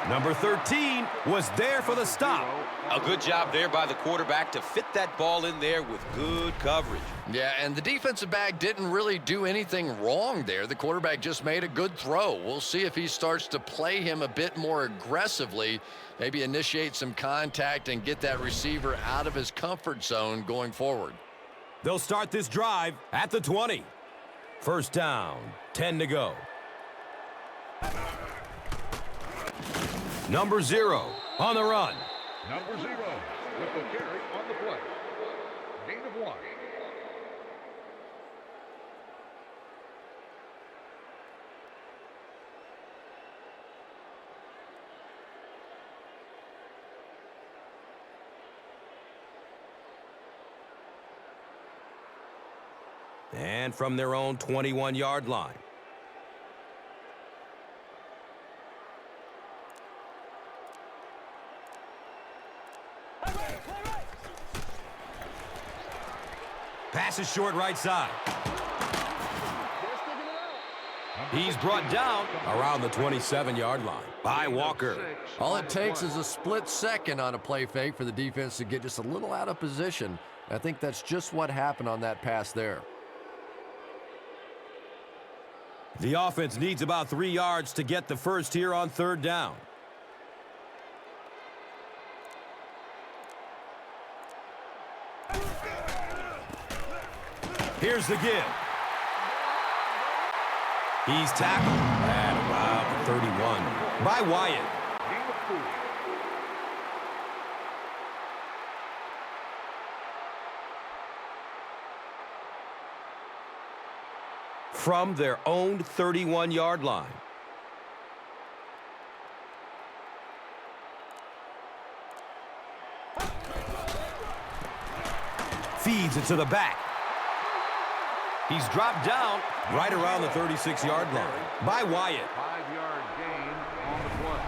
Number 13 was there for the stop. A good job there by the quarterback to fit that ball in there with good coverage. Yeah, and the defensive back didn't really do anything wrong there. The quarterback just made a good throw. We'll see if he starts to play him a bit more aggressively, maybe initiate some contact and get that receiver out of his comfort zone going forward. They'll start this drive at the 20. First down, 10 to go. Number 0 on the run. Number 0 with the carry on the play. Gain of 1. And from their own 21-yard line. Pass is short right side. He's brought down around the 27-yard line by Walker. All it takes is a split second on a play fake for the defense to get just a little out of position. I think that's just what happened on that pass there. The offense needs about 3 yards to get the first here on third down. Here's the give. He's tackled at about the 31 by Wyatt. From their own 31-yard line. Feeds it to the back. He's dropped down right around the 36-yard line by Wyatt. 5-yard gain on the play.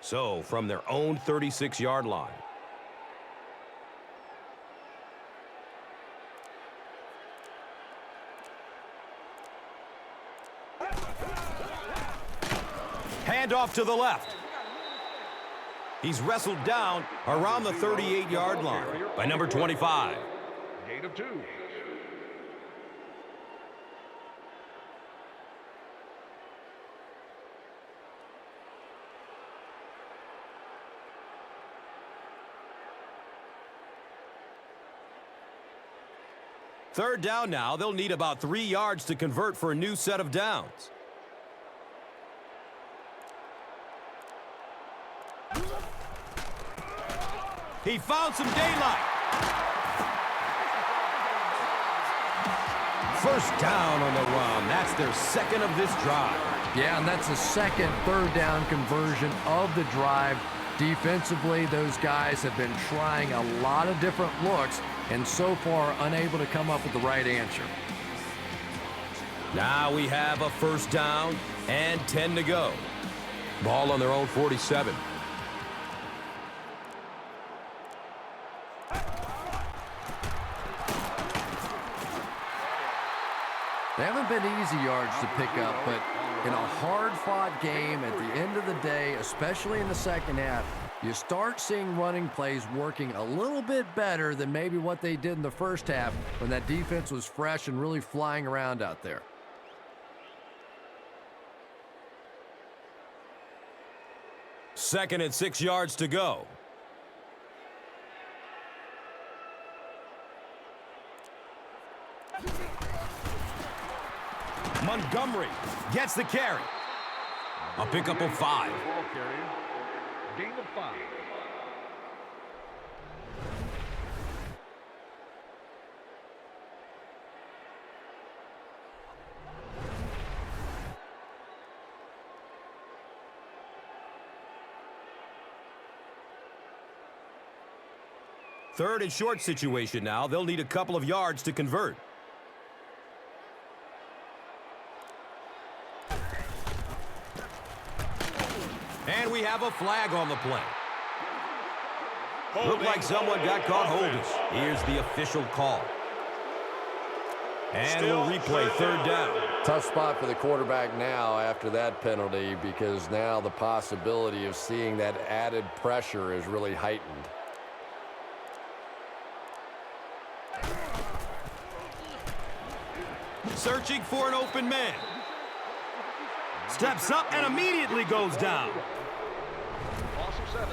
So, from their own 36-yard line. Handoff to the left. He's wrestled down around the 38-yard line by number 25. Gain of 2. Third down now. They'll need about 3 yards to convert for a new set of downs. He found some daylight. First down on the run. That's their second of this drive. Yeah, and that's the second third down conversion of the drive. Defensively, those guys have been trying a lot of different looks and so far unable to come up with the right answer. Now we have a first down and 10 to go. Ball on their own 47. They haven't been easy yards to pick up, but in a hard-fought game at the end of the day, especially in the second half, you start seeing running plays working a little bit better than maybe what they did in the first half when that defense was fresh and really flying around out there. 2nd and 6 yards to go. Montgomery gets the carry. A pickup of 5. Ball carrier. Gain of 5. Third and short situation now. They'll need a couple of yards to convert. And we have a flag on the play. Looked like someone got caught holding. Here's the official call. And we'll replay 3rd down. Tough spot for the quarterback now after that penalty, because now the possibility of seeing that added pressure is really heightened. Searching for an open man. Steps up and immediately goes down. Loss of 7.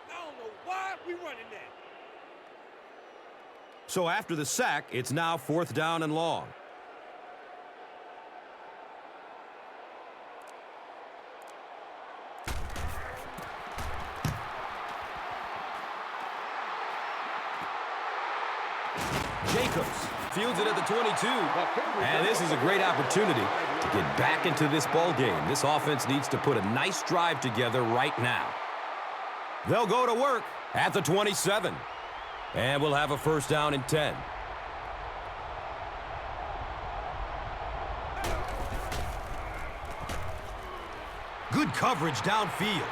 I don't know why we running that. So after the sack, it's now 4th down and long. Jacobs fields it at the 22. And this is a great opportunity to get back into this ball game. This offense needs to put a nice drive together right now. They'll go to work at the 27. And we'll have a 1st down and 10. Good coverage downfield.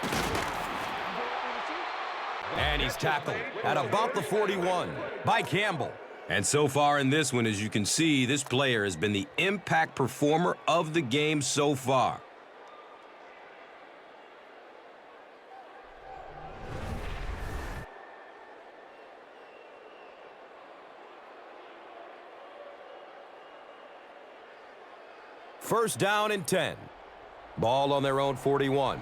And he's tackled at about the 41 by Campbell. And so far in this one, as you can see, this player has been the impact performer of the game so far. First down and 10. Ball on their own 41.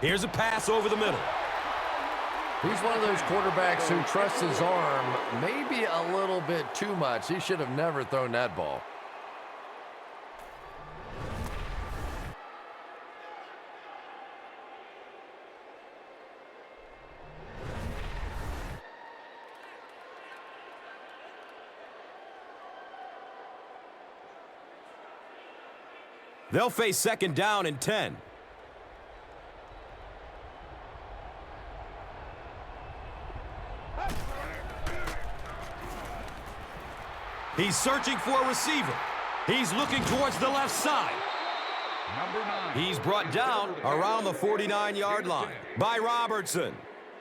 Here's a pass over the middle. He's one of those quarterbacks who trusts his arm maybe a little bit too much. He should have never thrown that ball. They'll face 2nd down and 10. He's searching for a receiver. He's looking towards the left side. Number 9. He's brought down around the 49-yard line by Robertson.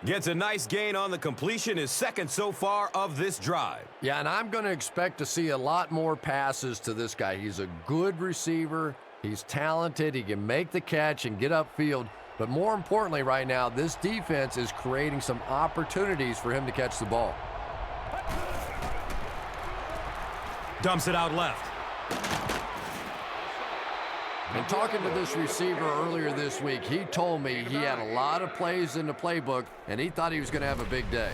Gets a nice gain on the completion, his 2nd so far of this drive. Yeah, and I'm going to expect to see a lot more passes to this guy. He's a good receiver. He's talented. He can make the catch and get upfield. But more importantly right now, this defense is creating some opportunities for him to catch the ball. Dumps it out left. And talking to this receiver earlier this week, he told me he had a lot of plays in the playbook, and he thought he was going to have a big day.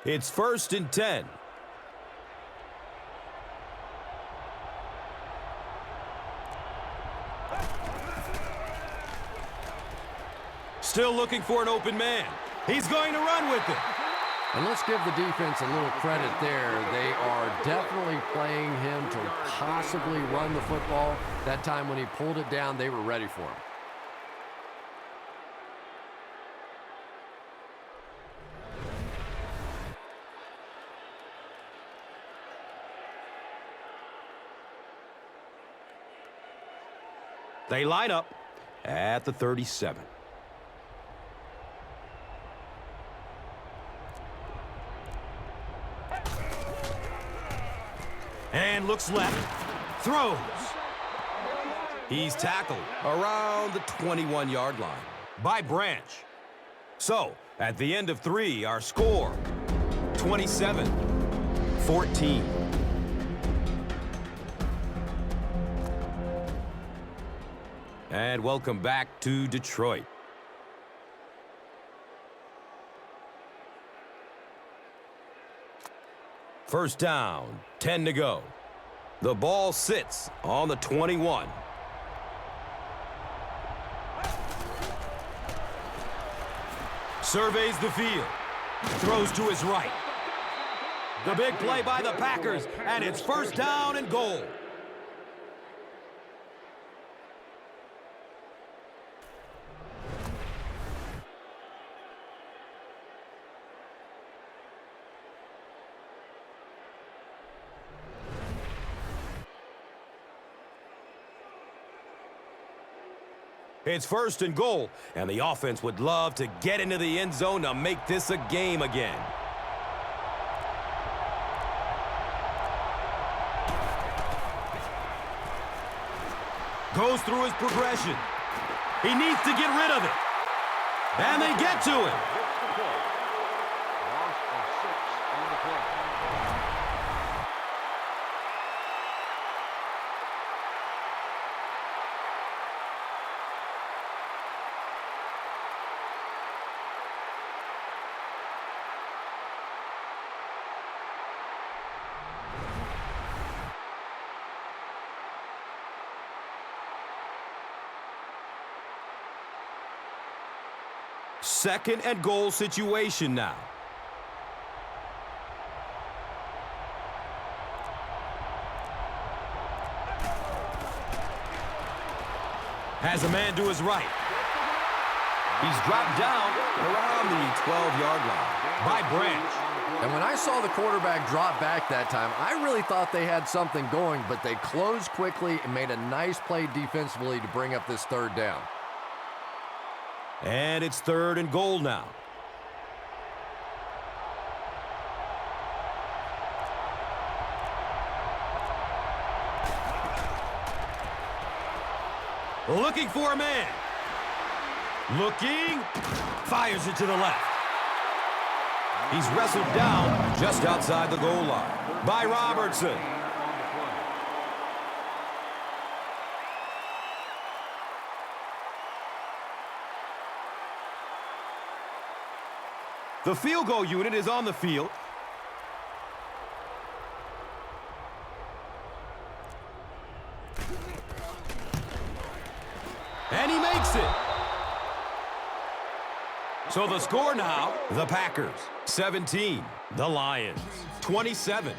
It's 1st and 10. Still looking for an open man. He's going to run with it. And let's give the defense a little credit there. They are definitely playing him to possibly run the football. That time when he pulled it down, they were ready for him. They line up at the 37. And looks left. Throws. He's tackled around the 21-yard line by Branch. So, at the end of 3, our score, 27-14. And welcome back to Detroit. First down, 10 to go. The ball sits on the 21. Surveys the field. Throws to his right. The big play by the Packers, and it's first down and goal. It's first and goal, and the offense would love to get into the end zone to make this a game again. Goes through his progression. He needs to get rid of it. And they get to it. Loss of 6 on the play. Second and goal situation now. Has a man to his right. He's dropped down around the 12-yard line by Branch. And when I saw the quarterback drop back that time, I really thought they had something going, but they closed quickly and made a nice play defensively to bring up this third down. And it's third and goal now. Looking for a man. Looking. Fires it to the left. He's wrestled down just outside the goal line by Robertson. The field goal unit is on the field. And he makes it. So the score now, the Packers 17, the Lions 27.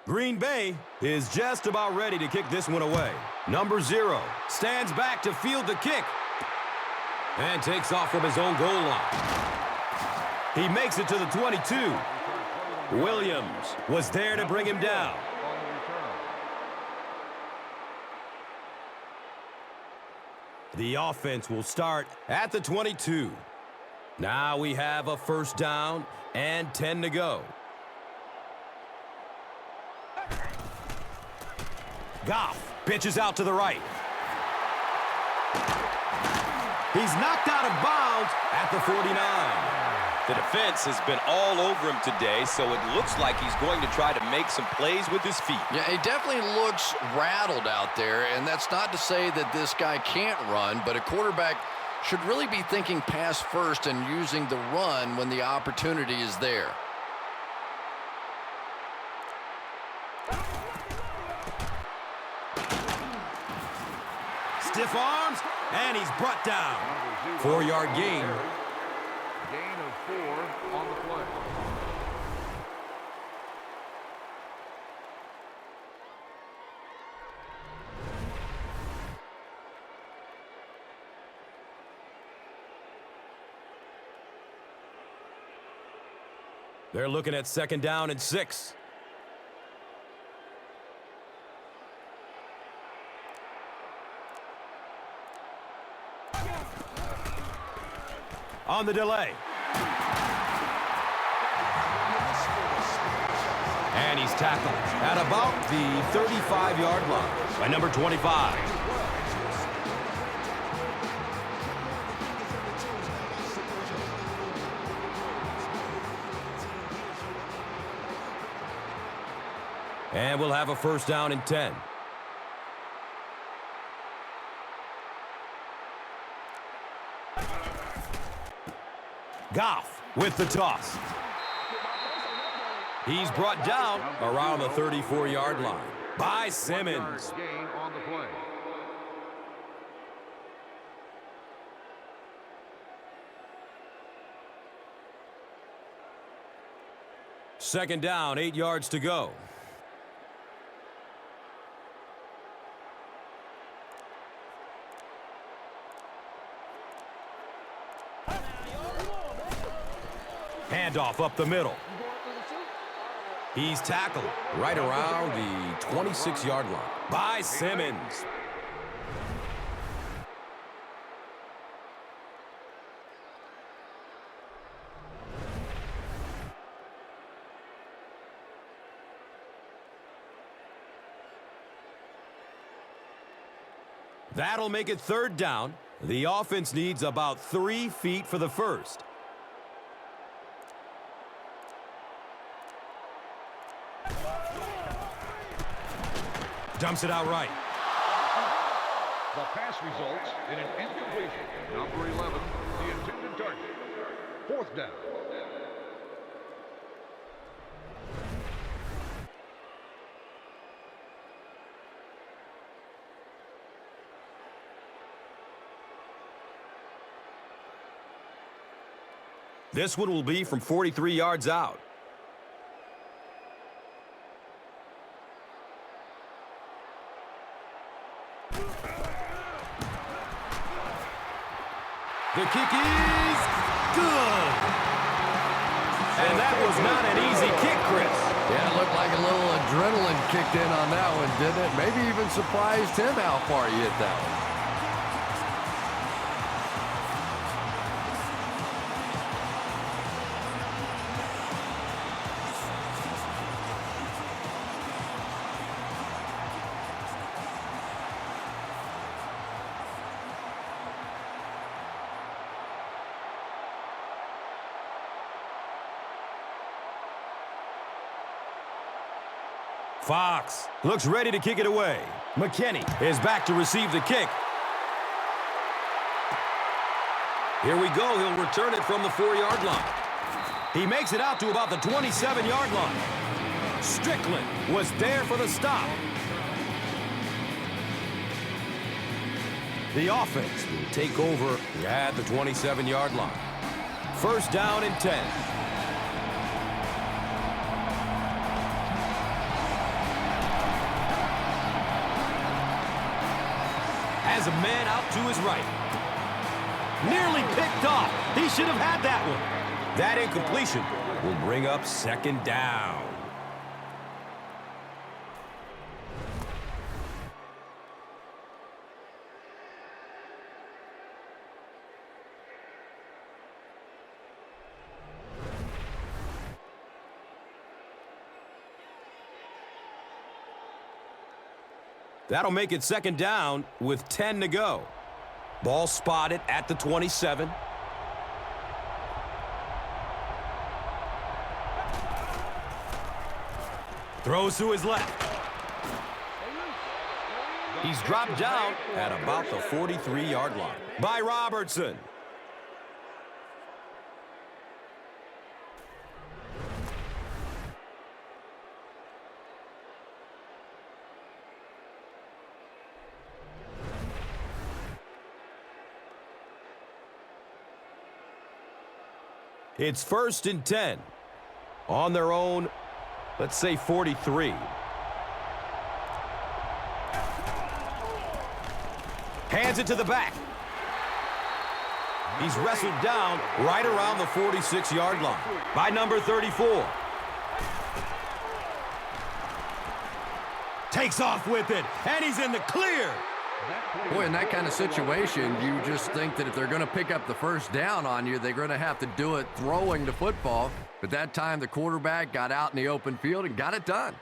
Green Bay is just about ready to kick this one away. Number 0 stands back to field the kick and takes off from his own goal line. He makes it to the 22. Williams was there to bring him down. The offense will start at the 22. Now we have a first down and 10 to go. Goff pitches out to the right. He's knocked out of bounds at the 49. The defense has been all over him today, so it looks like he's going to try to make some plays with his feet. Yeah, he definitely looks rattled out there, and that's not to say that this guy can't run, but a quarterback should really be thinking pass first and using the run when the opportunity is there. Stiff arms, And he's brought down. 4-yard gain. Gain of 4 on the play. They're looking at 2nd down and 6. On the delay. And he's tackled at about the 35-yard line by number 25. And we'll have a 1st down and 10. Goff with the toss. He's brought down around the 34-yard line by Simmons. Gain on the play. Second down, 8 yards to go. Handoff up the middle. He's tackled right around the 26-yard line by Simmons. That'll make it 3rd down. The offense needs about 3 feet for the first. Dumps it out right. The pass results in an incompletion. Number 11, the intended target. 4th down. This one will be from 43 yards out. The kick is good. And that was not an easy kick, Chris. Yeah, it looked like a little adrenaline kicked in on that one, didn't it? Maybe even surprised him how far he hit that one. Fox looks ready to kick it away. McKinney is back to receive the kick. Here we go. He'll return it from the 4-yard line. He makes it out to about the 27-yard line. Strickland was there for the stop. The offense will take over at the 27-yard line. 1st down and 10. Has a man out to his right. Nearly picked off. He should have had that one. That incompletion will bring up 2nd down. That'll make it 2nd down with 10 to go. Ball spotted at the 27. Throws to his left. He's dropped down at about the 43-yard line by Robertson. It's 1st and 10. On their own, let's say 43. Hands it to the back. He's wrestled down right around the 46-yard line by number 34. Takes off with it, and he's in the clear. Boy, in that kind of situation, you just think that if they're going to pick up the first down on you, they're going to have to do it throwing the football. But that time, the quarterback got out in the open field and got it done.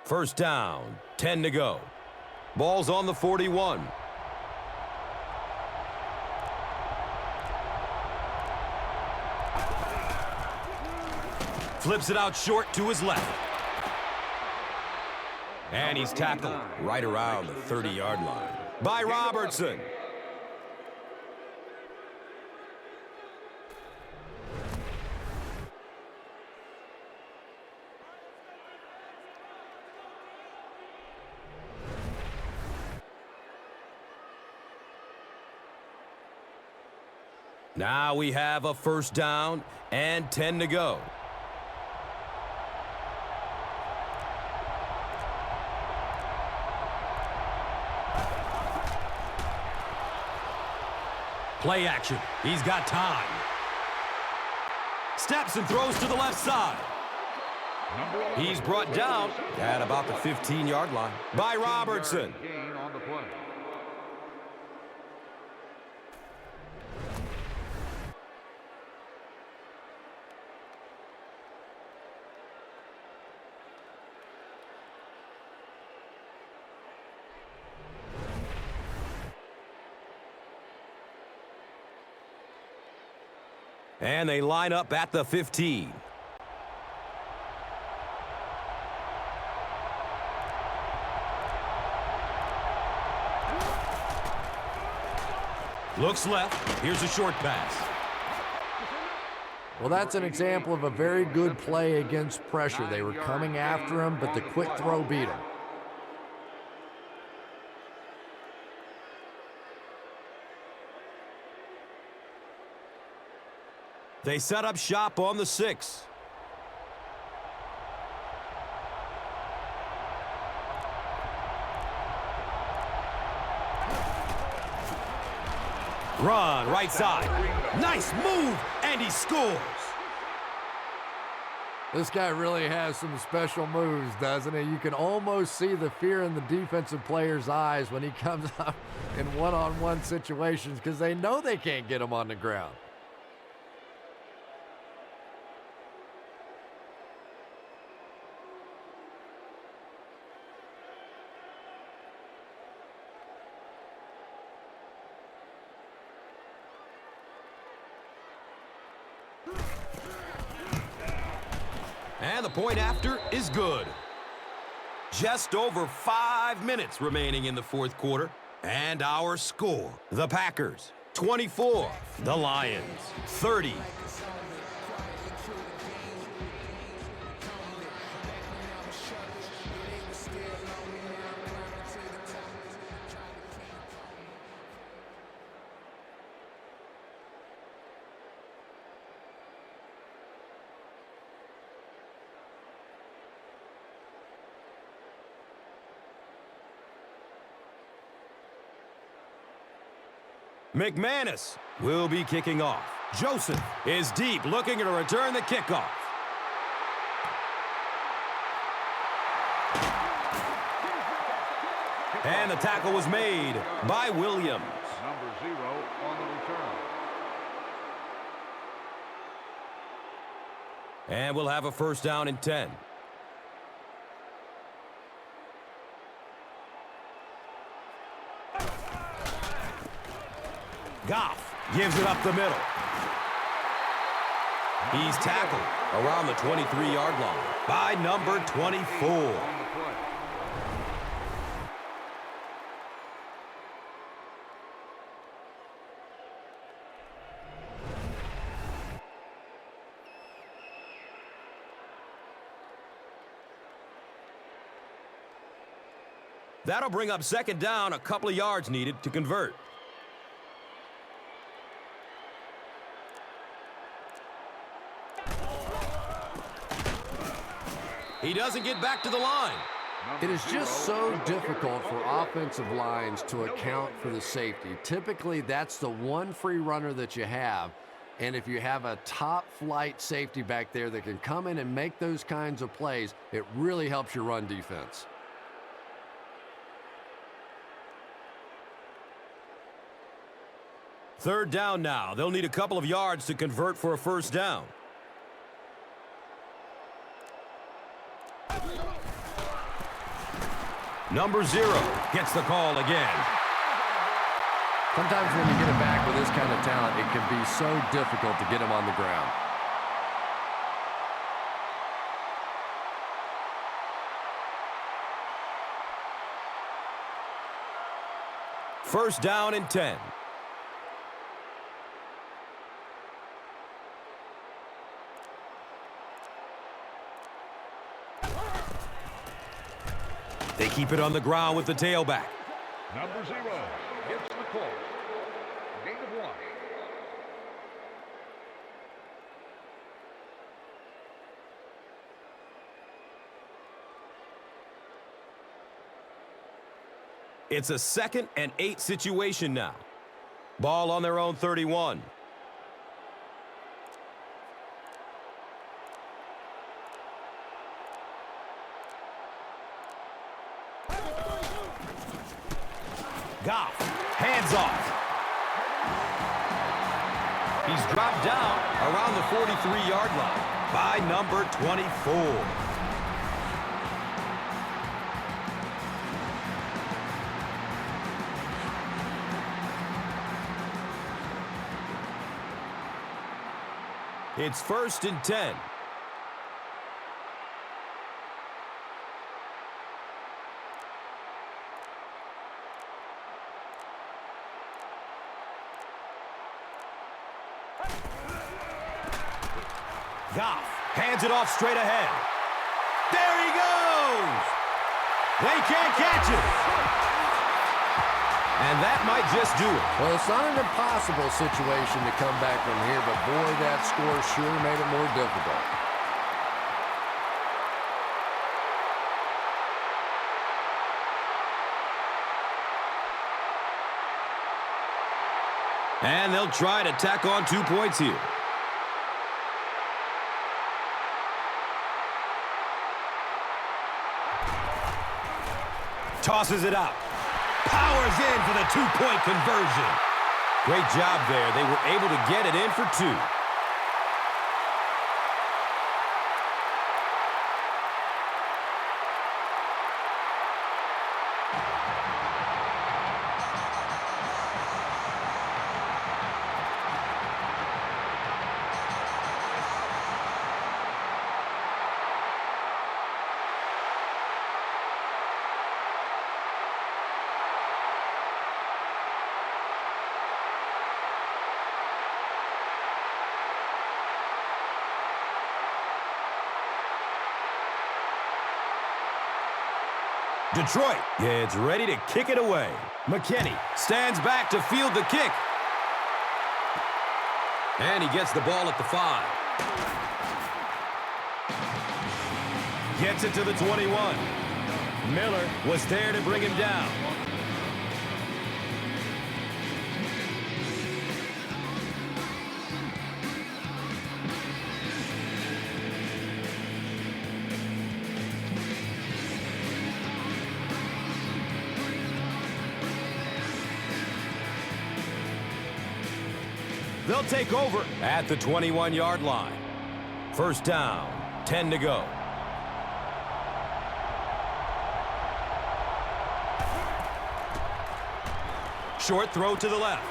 First down, 10 to go. Ball's on the 41. Flips it out short to his left. And he's tackled right around the 30-yard line by Robertson. Now we have a first down and 10 to go. Play action. He's got time. Steps and throws to the left side. He's brought down at about the 15-yard line by Robertson. Gain on the play. And they line up at the 15. Looks left. Here's a short pass. Well, that's an example of a very good play against pressure. They were coming after him, but the quick throw beat him. They set up shop on the 6. Run, right side. Nice move, and he scores. This guy really has some special moves, doesn't he? You can almost see the fear in the defensive player's eyes when he comes up in one-on-one situations because they know they can't get him on the ground. And the point after is good. Just over 5 minutes remaining in the fourth quarter. And our score, the Packers, 24. The Lions, 30. McManus will be kicking off. Joseph is deep, looking to return the kickoff. And the tackle was made by Williams. Number 0 on the return. And we'll have a first down and 10. Goff gives it up the middle. He's tackled around the 23-yard line by number 24. That'll bring up second down, a couple of yards needed to convert. He doesn't get back to the line. It is just so difficult for offensive lines to account for the safety. Typically, that's the one free runner that you have. And if you have a top-flight safety back there that can come in and make those kinds of plays, it really helps your run defense. Third down now. They'll need a couple of yards to convert for a first down. Number 0 gets the call again. Sometimes when you get it back with this kind of talent, it can be so difficult to get him on the ground. First down and 10. They keep it on the ground with the tailback. Number 0 gets the call. Gain of 1. It's a 2nd and 8 situation now. Ball on their own 31. Goff, hands off. He's dropped down around the 43-yard line by number 24. It's 1st and 10. Goff hands it off straight ahead. There he goes! They can't catch it. And that might just do it. Well, it's not an impossible situation to come back from here, but boy, that score sure made it more difficult. And they'll try to tack on 2 points here. Tosses it out. Powers in for the 2-point conversion. Great job there. They were able to get it in for 2. Detroit, yeah, it's ready to kick it away. McKinney stands back to field the kick. And he gets the ball at the 5. Gets it to the 21. Miller was there to bring him down. They'll take over at the 21-yard line. First down, 10 to go. Short throw to the left.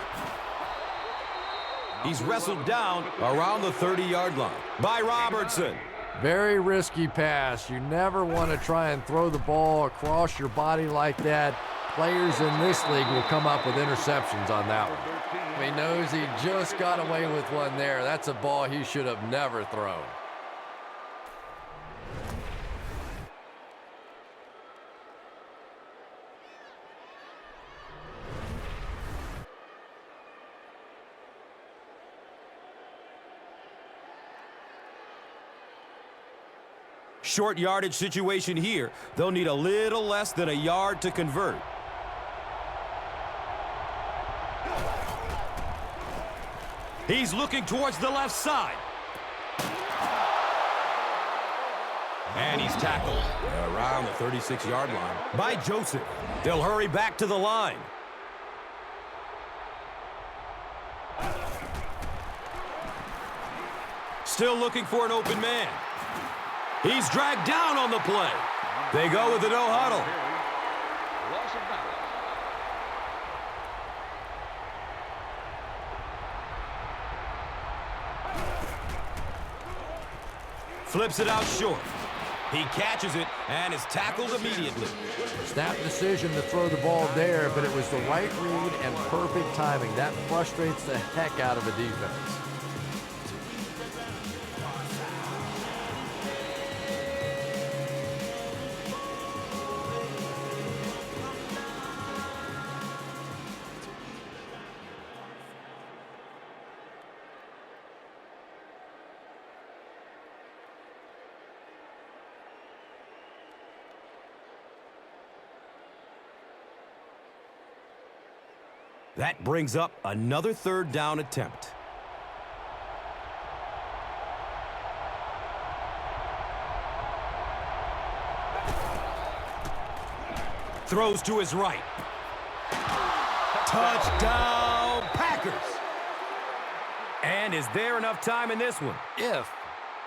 He's wrestled down around the 30-yard line by Robertson. Very risky pass. You never want to try and throw the ball across your body like that. Players in this league will come up with interceptions on that one. He knows he just got away with one there. That's a ball he should have never thrown. Short yardage situation here. They'll need a little less than a yard to convert. He's looking towards the left side. And he's tackled around the 36-yard line by Joseph. They'll hurry back to the line. Still looking for an open man. He's dragged down on the play. They go with the no huddle. Loss of balance. Flips it out short. He catches it and is tackled immediately. Snap decision to throw the ball there, but it was the right read and perfect timing. That frustrates the heck out of a defense. That brings up another third down attempt. Throws to his right. Touchdown, Packers! And is there enough time in this one? If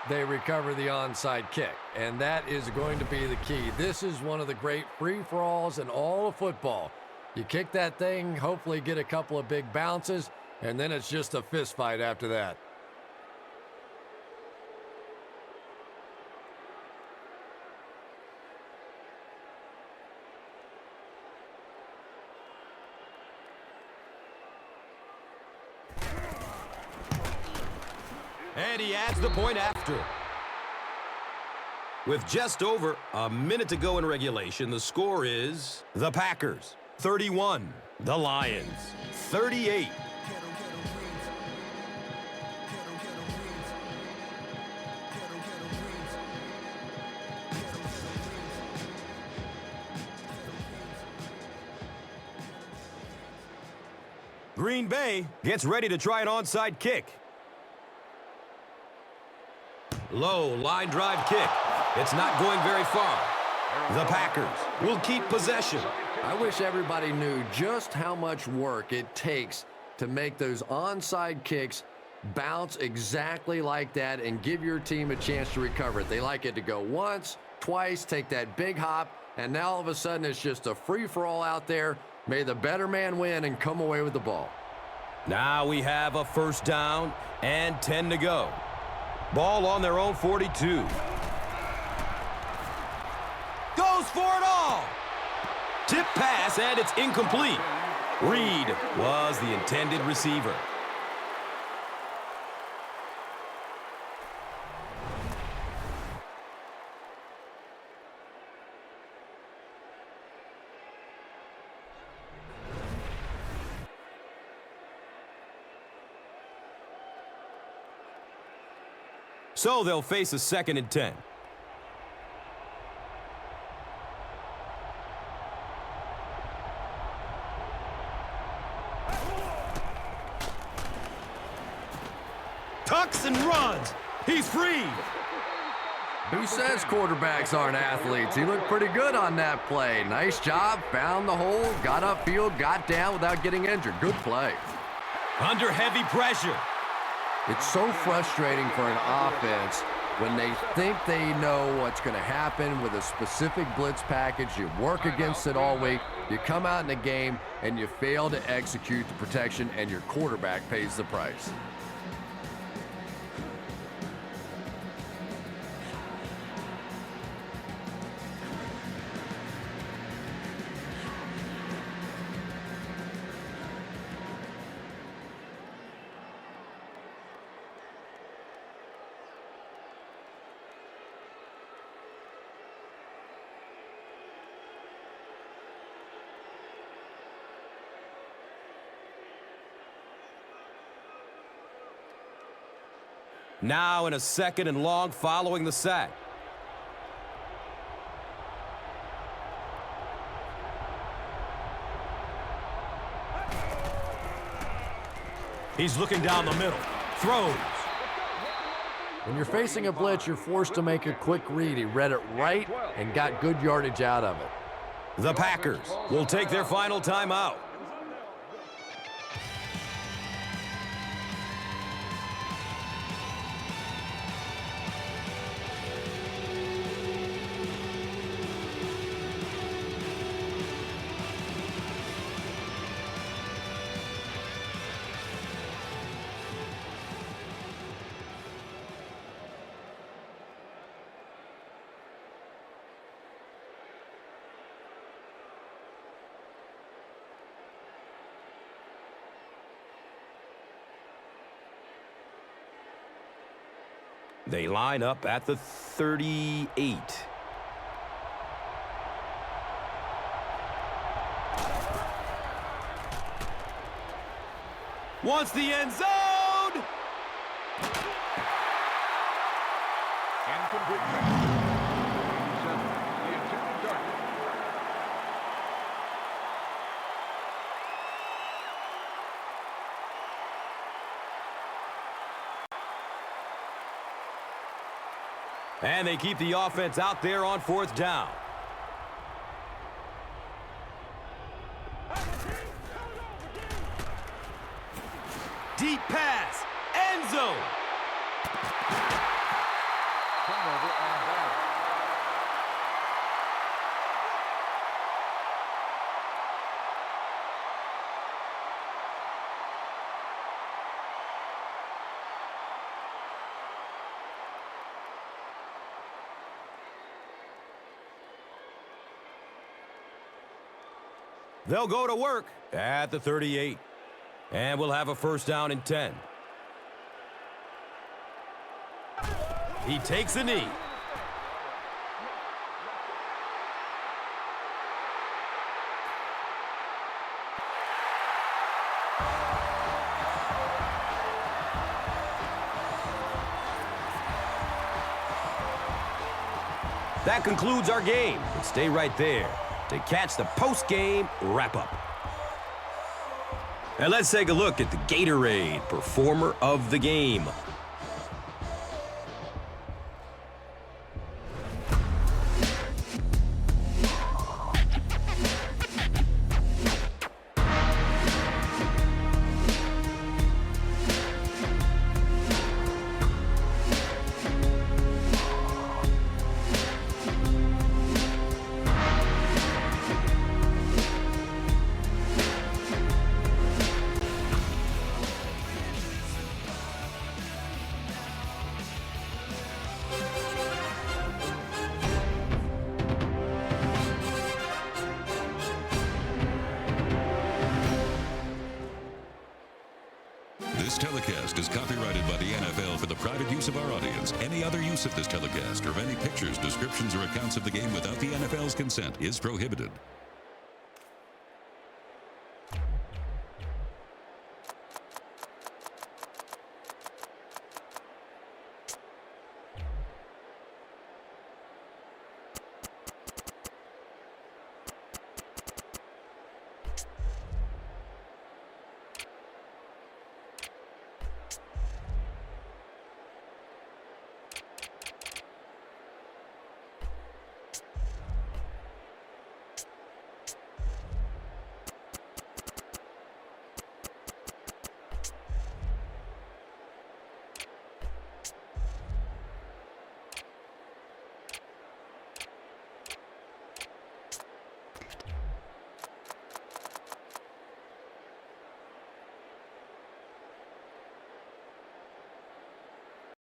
they recover the onside kick, and that is going to be the key. This is one of the great free-for-alls in all of football. You kick that thing, hopefully get a couple of big bounces, and then it's just a fist fight after that. And he adds the point after. With just over a minute to go in regulation, the score is the Packers 31, the Lions 38. Green Bay gets ready to try an onside kick. Low line drive kick. It's not going very far. The Packers will keep possession. I wish everybody knew just how much work it takes to make those onside kicks bounce exactly like that and give your team a chance to recover it. They like it to go once, twice, take that big hop, and now all of a sudden it's just a free-for-all out there. May the better man win and come away with the ball. Now we have a first down and 10 to go. Ball on their own 42. Goes for it all. Tip pass, and it's incomplete. Reed was the intended receiver. So they'll face a 2nd and 10. Tucks and runs. He's free. Who says quarterbacks aren't athletes? He looked pretty good on that play. Nice job, found the hole, got upfield, got down without getting injured. Good play. Under heavy pressure. It's so frustrating for an offense when they think they know what's going to happen with a specific blitz package. You work against it all week. You come out in the game and you fail to execute the protection, and your quarterback pays the price. Now in a 2nd and long following the sack. He's looking down the middle. Throws. When you're facing a blitz, you're forced to make a quick read. He read it right and got good yardage out of it. The Packers will take their final timeout. They line up at the 38. Wants the end zone! Incomplete. The intended target. And they keep the offense out there on 4th down. Deep pass, end zone. Turnover on down. They'll go to work at the 38. And we'll have a 1st down and 10. He takes a knee. That concludes our game. But stay right there to catch the post-game wrap-up. And let's take a look at the Gatorade Performer of the Game. This telecast is copyrighted by the NFL for the private use of our audience. Any other use of this telecast or of any pictures, descriptions, or accounts of the game without the NFL's consent is prohibited.